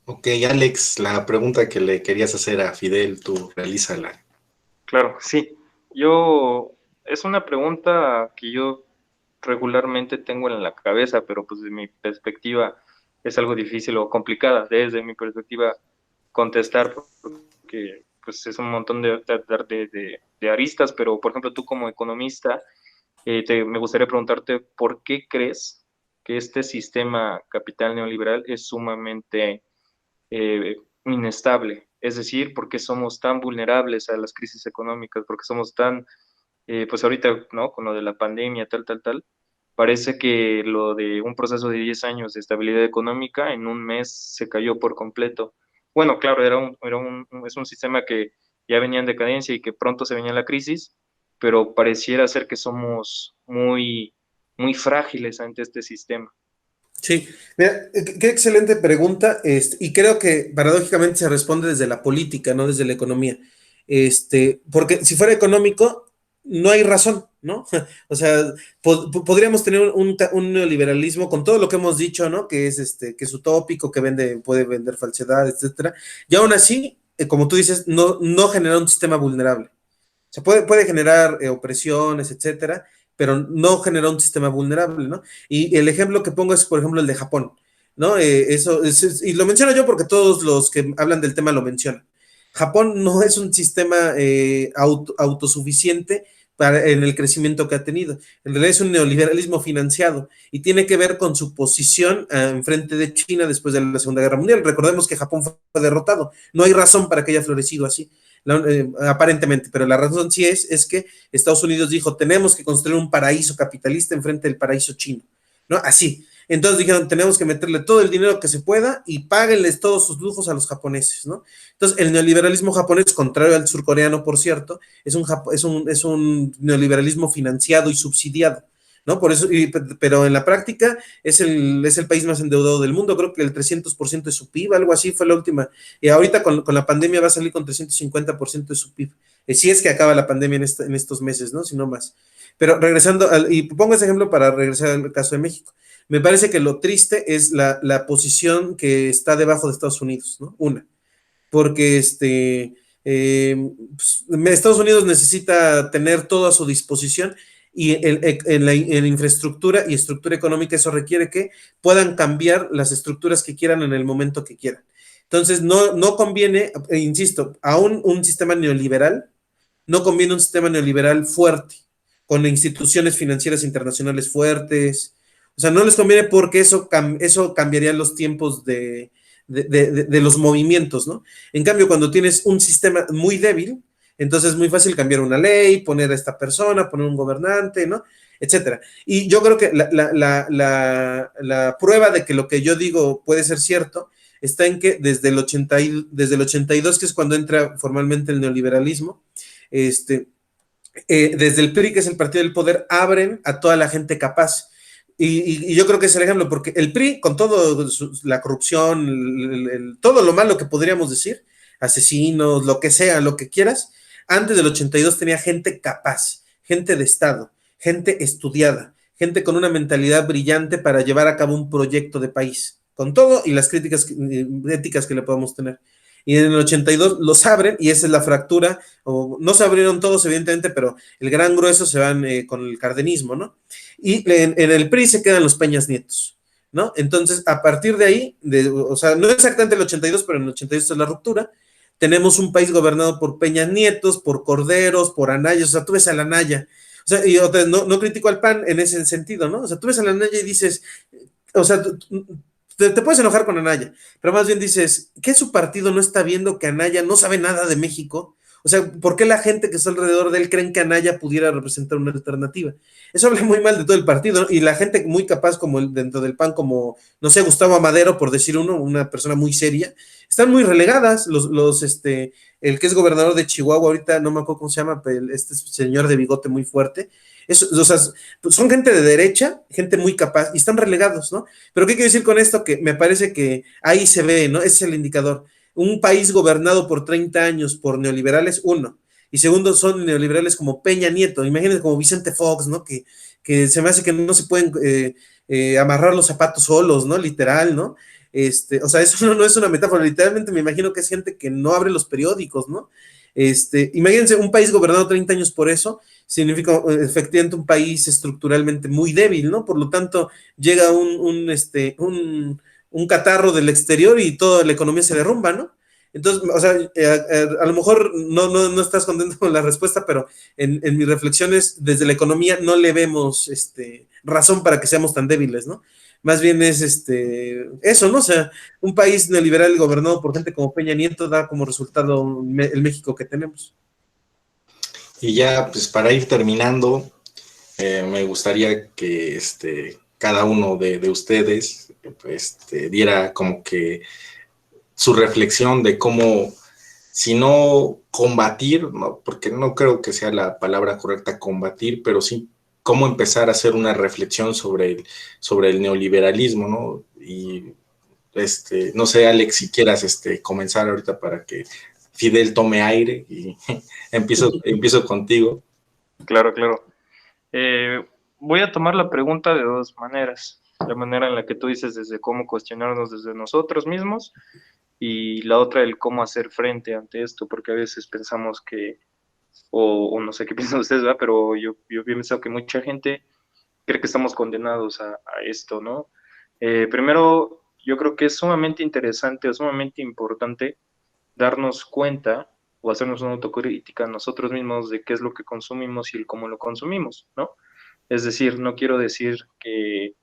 Ok, Alex, la pregunta que le querías hacer a Fidel, tú realízala. Claro, sí. Es una pregunta que yo regularmente tengo en la cabeza, pero pues de mi perspectiva es algo difícil o complicada desde mi perspectiva contestar, porque pues es un montón de aristas, pero por ejemplo tú como economista, me gustaría preguntarte por qué crees que este sistema capital neoliberal es sumamente inestable, es decir, por qué somos tan vulnerables a las crisis económicas, por qué somos tan, pues ahorita, ¿no? Con lo de la pandemia, tal, parece que lo de un proceso de 10 años de estabilidad económica en un mes se cayó por completo. Bueno, claro, es un sistema que ya venía en decadencia y que pronto se venía la crisis, pero pareciera ser que somos muy frágiles ante este sistema. Sí, mira, qué excelente pregunta, y creo que paradójicamente se responde desde la política, no desde la economía. Porque si fuera económico, no hay razón, ¿no? O sea, podríamos tener un neoliberalismo con todo lo que hemos dicho, ¿no? Que es utópico, que puede vender falsedad, etcétera. Y aún así, como tú dices, no genera un sistema vulnerable. Se puede generar opresiones, etcétera, pero no genera un sistema vulnerable, ¿no? Y el ejemplo que pongo es, por ejemplo, el de Japón, ¿no? Y lo menciono yo porque todos los que hablan del tema lo mencionan. Japón no es un sistema autosuficiente en el crecimiento que ha tenido. En realidad es un neoliberalismo financiado y tiene que ver con su posición en frente de China después de la Segunda Guerra Mundial. Recordemos que Japón fue derrotado. No hay razón para que haya florecido así. Aparentemente, pero la razón sí es que Estados Unidos dijo, tenemos que construir un paraíso capitalista enfrente del paraíso chino, ¿no? Así. Entonces dijeron, tenemos que meterle todo el dinero que se pueda y páguenles todos sus lujos a los japoneses, ¿no? Entonces, el neoliberalismo japonés, contrario al surcoreano, por cierto, es un neoliberalismo financiado y subsidiado, ¿no? Por eso, pero en la práctica es el país más endeudado del mundo, creo que el 300% de su PIB, algo así fue la última. Y ahorita con la pandemia va a salir con 350% de su PIB. Si es que acaba la pandemia en estos meses, ¿no? Si no más. Pero regresando, y pongo ese ejemplo para regresar al caso de México. Me parece que lo triste es la posición que está debajo de Estados Unidos, ¿no? Porque Estados Unidos necesita tener todo a su disposición y en infraestructura y estructura económica eso requiere que puedan cambiar las estructuras que quieran en el momento que quieran. Entonces, no conviene, insisto, aún un sistema neoliberal, no conviene un sistema neoliberal fuerte, con instituciones financieras internacionales fuertes. O sea, no les conviene porque eso cambiaría los tiempos de los movimientos, ¿no? En cambio, cuando tienes un sistema muy débil, entonces es muy fácil cambiar una ley, poner a esta persona, poner un gobernante, ¿no? Etcétera. Y yo creo que la prueba de que lo que yo digo puede ser cierto está en que desde el 82, que es cuando entra formalmente el neoliberalismo, desde el PRI, que es el partido del poder, abren a toda la gente capaz. Y yo creo que es el ejemplo, porque el PRI, con todo la corrupción, todo lo malo que podríamos decir, asesinos, lo que sea, lo que quieras, antes del 82 tenía gente capaz, gente de Estado, gente estudiada, gente con una mentalidad brillante para llevar a cabo un proyecto de país, con todo y las críticas éticas que le podemos tener. Y en el 82 los abren y esa es la fractura, o no se abrieron todos evidentemente, pero el gran grueso se van con el cardenismo, ¿no? Y en el PRI se quedan los Peñas Nietos, ¿no? Entonces, a partir de ahí, o sea, no exactamente el 82, pero en el 82 es la ruptura, tenemos un país gobernado por Peñas Nietos, por Corderos, por Anaya, o sea, tú ves a la Anaya, O sea, y no critico al PAN en ese sentido, ¿no? O sea, tú ves a la Anaya y dices, o sea, te puedes enojar con Anaya, pero más bien dices, ¿qué su partido no está viendo que Anaya no sabe nada de México? O sea, ¿por qué la gente que está alrededor de él creen que Anaya pudiera representar una alternativa? Eso habla muy mal de todo el partido, ¿no? Y la gente muy capaz como dentro del PAN, como, no sé, Gustavo Amadero, por decir uno, una persona muy seria, están muy relegadas. El que es gobernador de Chihuahua ahorita, no me acuerdo cómo se llama, pero este señor de bigote muy fuerte, o sea, pues son gente de derecha, gente muy capaz, y están relegados, ¿no? Pero ¿qué quiero decir con esto? Que me parece que ahí se ve, ¿no? Ese es el indicador. Un país gobernado por 30 años por neoliberales, uno. Y segundo, son neoliberales como Peña Nieto, imagínense como Vicente Fox, ¿no? Que se me hace que no se pueden amarrar los zapatos solos, ¿no? Literal, ¿no? O sea, eso no es una metáfora, literalmente me imagino que es gente que no abre los periódicos, ¿no? Imagínense un país gobernado 30 años por eso, significa efectivamente un país estructuralmente muy débil, ¿no? Por lo tanto, llega un catarro del exterior y toda la economía se derrumba, ¿no? Entonces, o sea, a lo mejor no estás contento con la respuesta, pero en mis reflexiones desde la economía no le vemos razón para que seamos tan débiles, ¿no? Más bien es eso, ¿no? O sea, un país neoliberal gobernado por gente como Peña Nieto da como resultado el México que tenemos. Y ya, pues para ir terminando, me gustaría que cada uno de ustedes diera como que su reflexión de cómo, si no combatir, ¿no? Porque no creo que sea la palabra correcta combatir, pero sí cómo empezar a hacer una reflexión sobre el neoliberalismo, ¿no? Y no sé, Alex, si quieras comenzar ahorita para que Fidel tome aire y empiezo contigo. Claro, claro. Voy a tomar la pregunta de dos maneras. La manera en la que tú dices desde cómo cuestionarnos desde nosotros mismos y la otra el cómo hacer frente ante esto, porque a veces pensamos que, o no sé qué piensan ustedes, ¿verdad? Pero yo pienso que mucha gente cree que estamos condenados a esto, ¿no? Primero, yo creo que es sumamente interesante o sumamente importante darnos cuenta o hacernos una autocrítica nosotros mismos de qué es lo que consumimos y el cómo lo consumimos, ¿no? Es decir, no quiero decir que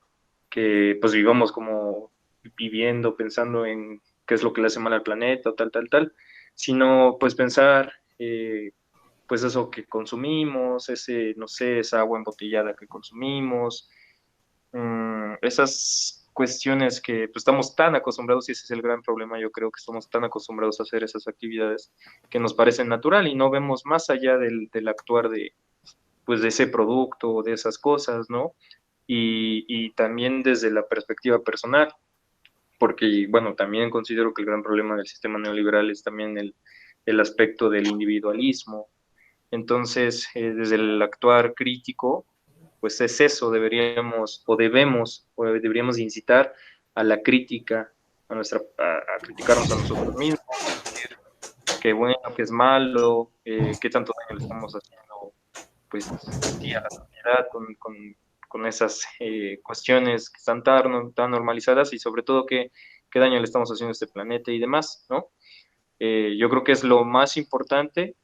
pues vivamos como viviendo, pensando en qué es lo que le hace mal al planeta o tal, sino pues pensar, pues eso que consumimos, no sé, esa agua embotellada que consumimos, esas cuestiones que pues, estamos tan acostumbrados, y ese es el gran problema, yo creo que estamos tan acostumbrados a hacer esas actividades que nos parecen natural y no vemos más allá del actuar pues, de ese producto o de esas cosas, ¿no? Y también desde la perspectiva personal, porque, bueno, también considero que el gran problema del sistema neoliberal es también el aspecto del individualismo. Entonces, desde el actuar crítico, pues es eso, deberíamos incitar a la crítica, a criticarnos a nosotros mismos, decir qué bueno, qué es malo, qué tanto daño le estamos haciendo, pues sí, a la sociedad con esas cuestiones que están tan normalizadas y sobre todo qué daño le estamos haciendo a este planeta y demás, ¿no? Yo creo que es lo más importante,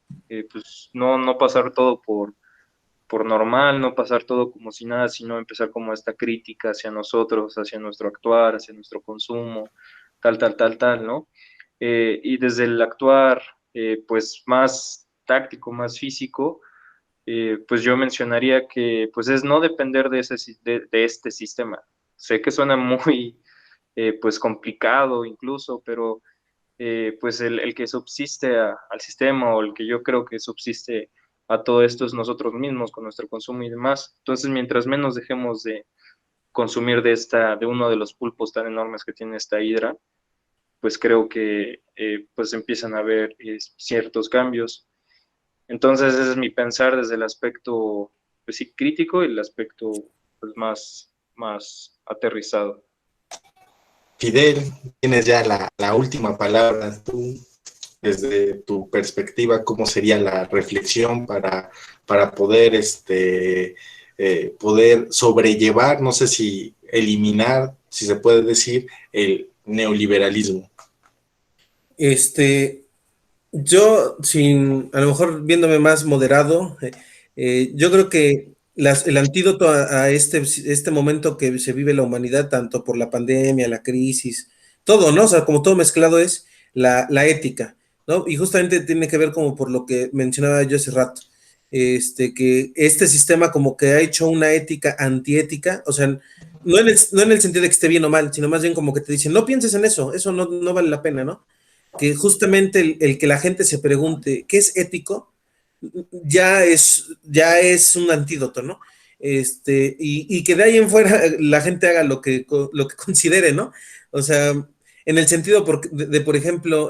pues no pasar todo por normal, no pasar todo como si nada, sino empezar como esta crítica hacia nosotros, hacia nuestro actuar, hacia nuestro consumo, tal, ¿no? Y desde el actuar, pues más táctico, más físico, pues yo mencionaría que pues es no depender de este sistema. Sé que suena muy pues complicado incluso, pero pues el que subsiste al sistema o el que yo creo que subsiste a todo esto es nosotros mismos con nuestro consumo y demás. Entonces, mientras menos dejemos de consumir de uno de los pulpos tan enormes que tiene esta hidra, pues creo que pues empiezan a haber ciertos cambios. Entonces, ese es mi pensar desde el aspecto pues, sí, crítico y el aspecto pues, más aterrizado. Fidel, tienes ya la última palabra. Tú, desde tu perspectiva, ¿cómo sería la reflexión para poder, poder sobrellevar, no sé si eliminar, si se puede decir, el neoliberalismo? Yo, a lo mejor viéndome más moderado, Yo creo que el antídoto a este momento que se vive la humanidad, tanto por la pandemia, la crisis, todo, ¿no? O sea, como todo mezclado es la ética, ¿no? Y justamente tiene que ver como por lo que mencionaba yo hace rato, que este sistema como que ha hecho una ética antiética, o sea, no en el sentido de que esté bien o mal, sino más bien como que te dicen, no pienses en eso no vale la pena, ¿no? Que justamente el que la gente se pregunte, ¿qué es ético? Ya es un antídoto, ¿no? Y que de ahí en fuera la gente haga lo que considere, ¿no? O sea, en el sentido por ejemplo,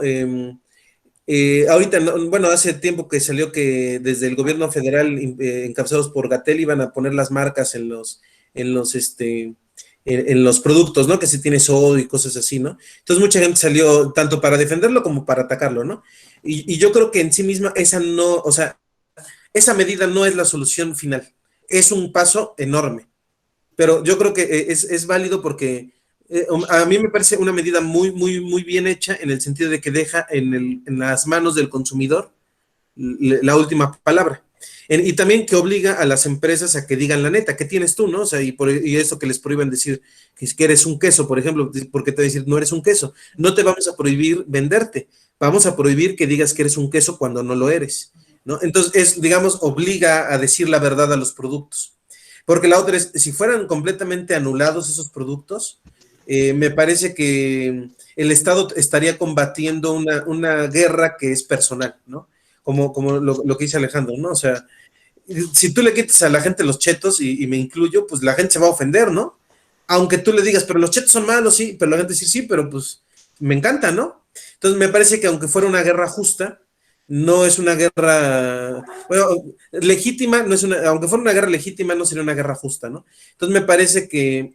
ahorita, bueno, hace tiempo que salió que desde el gobierno federal, encabezados por Gatell, iban a poner las marcas en los, en los productos, ¿no? Que si tiene sodio y cosas así, ¿no? Entonces mucha gente salió tanto para defenderlo como para atacarlo, ¿no? Y yo creo que en sí misma esa no, o sea, esa medida no es la solución final, es un paso enorme, pero yo creo que es válido porque a mí me parece una medida muy, muy, muy bien hecha en el sentido de que deja en las manos del consumidor la última palabra. Y también que obliga a las empresas a que digan la neta, ¿qué tienes tú, no? O sea, y eso que les prohíban decir que eres un queso, por ejemplo, porque te va a decir, no eres un queso. No te vamos a prohibir venderte, vamos a prohibir que digas que eres un queso cuando no lo eres, ¿no? Entonces, digamos, obliga a decir la verdad a los productos. Porque la otra es, si fueran completamente anulados esos productos, me parece que el Estado estaría combatiendo una guerra que es personal, ¿no? Como lo que dice Alejandro, ¿no? O sea, si tú le quitas a la gente los chetos, y me incluyo, pues la gente se va a ofender, ¿no? Aunque tú le digas, pero los chetos son malos, sí, pero la gente dice, sí, pero pues me encanta, ¿no? Entonces me parece que aunque fuera una guerra justa, no es una guerra, bueno, legítima, no es aunque fuera una guerra legítima, no sería una guerra justa, ¿no? Entonces me parece que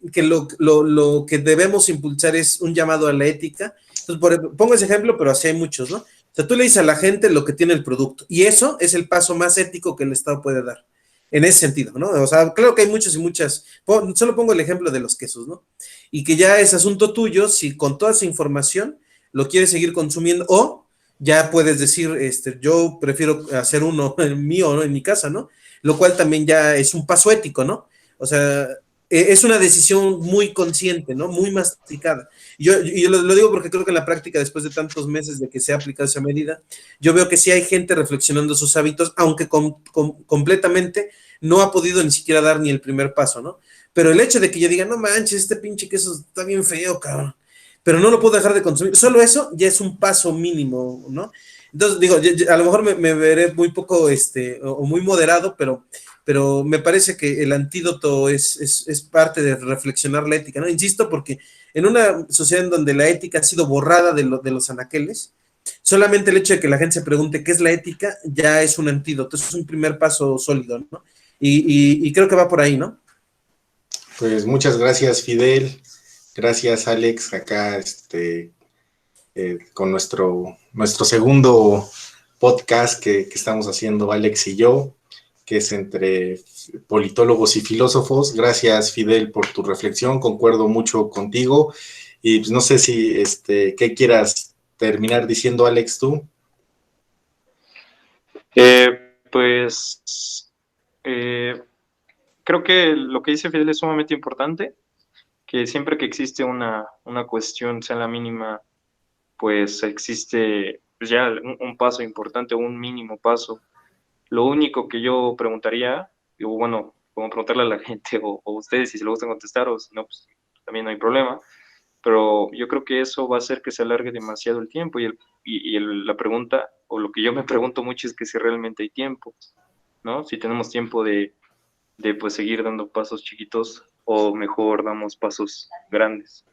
lo que debemos impulsar es un llamado a la ética. Entonces, pongo ese ejemplo, pero así hay muchos, ¿no? O sea, tú le dices a la gente lo que tiene el producto, y eso es el paso más ético que el Estado puede dar, en ese sentido, ¿no? O sea, claro que hay muchos y muchas, solo pongo el ejemplo de los quesos, ¿no? Y que ya es asunto tuyo si con toda esa información lo quieres seguir consumiendo o ya puedes decir, yo prefiero hacer uno mío, ¿no? En mi casa, ¿no? Lo cual también ya es un paso ético, ¿no? O sea, es una decisión muy consciente, ¿no? Muy masticada. Yo lo digo porque creo que en la práctica, después de tantos meses de que se ha aplicado esa medida, yo veo que sí hay gente reflexionando sus hábitos, aunque completamente no ha podido ni siquiera dar ni el primer paso, ¿no? Pero el hecho de que yo diga, no manches, este pinche queso está bien feo, cabrón, pero no lo puedo dejar de consumir, solo eso ya es un paso mínimo, ¿no? Entonces, digo, a lo mejor me veré muy poco, o muy moderado, pero me parece que el antídoto es parte de reflexionar la ética, ¿no? Insisto, porque en una sociedad en donde la ética ha sido borrada de los anaqueles, solamente el hecho de que la gente se pregunte qué es la ética ya es un antídoto, es un primer paso sólido, ¿no? Y creo que va por ahí, ¿no? Pues muchas gracias, Fidel. Gracias, Alex, acá con nuestro segundo podcast que estamos haciendo Alex y yo, que es entre politólogos y filósofos. Gracias, Fidel, por tu reflexión, concuerdo mucho contigo. Y pues no sé si qué quieras terminar diciendo, Alex, tú. Pues creo que lo que dice Fidel es sumamente importante, que siempre que existe una cuestión, sea la mínima, pues existe pues ya un paso importante, un mínimo paso. Lo único que yo preguntaría, o bueno, como preguntarle a la gente o ustedes si se lo gustan contestar o si no, pues también no hay problema, pero yo creo que eso va a hacer que se alargue demasiado el tiempo la pregunta, o lo que yo me pregunto mucho es que si realmente hay tiempo, ¿no? Si tenemos tiempo de pues seguir dando pasos chiquitos o mejor damos pasos grandes.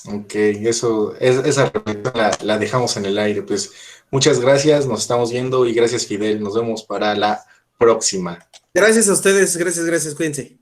Ok, esa reflexión la dejamos en el aire. Pues muchas gracias, nos estamos viendo y gracias, Fidel. Nos vemos para la próxima. Gracias a ustedes, gracias, cuídense.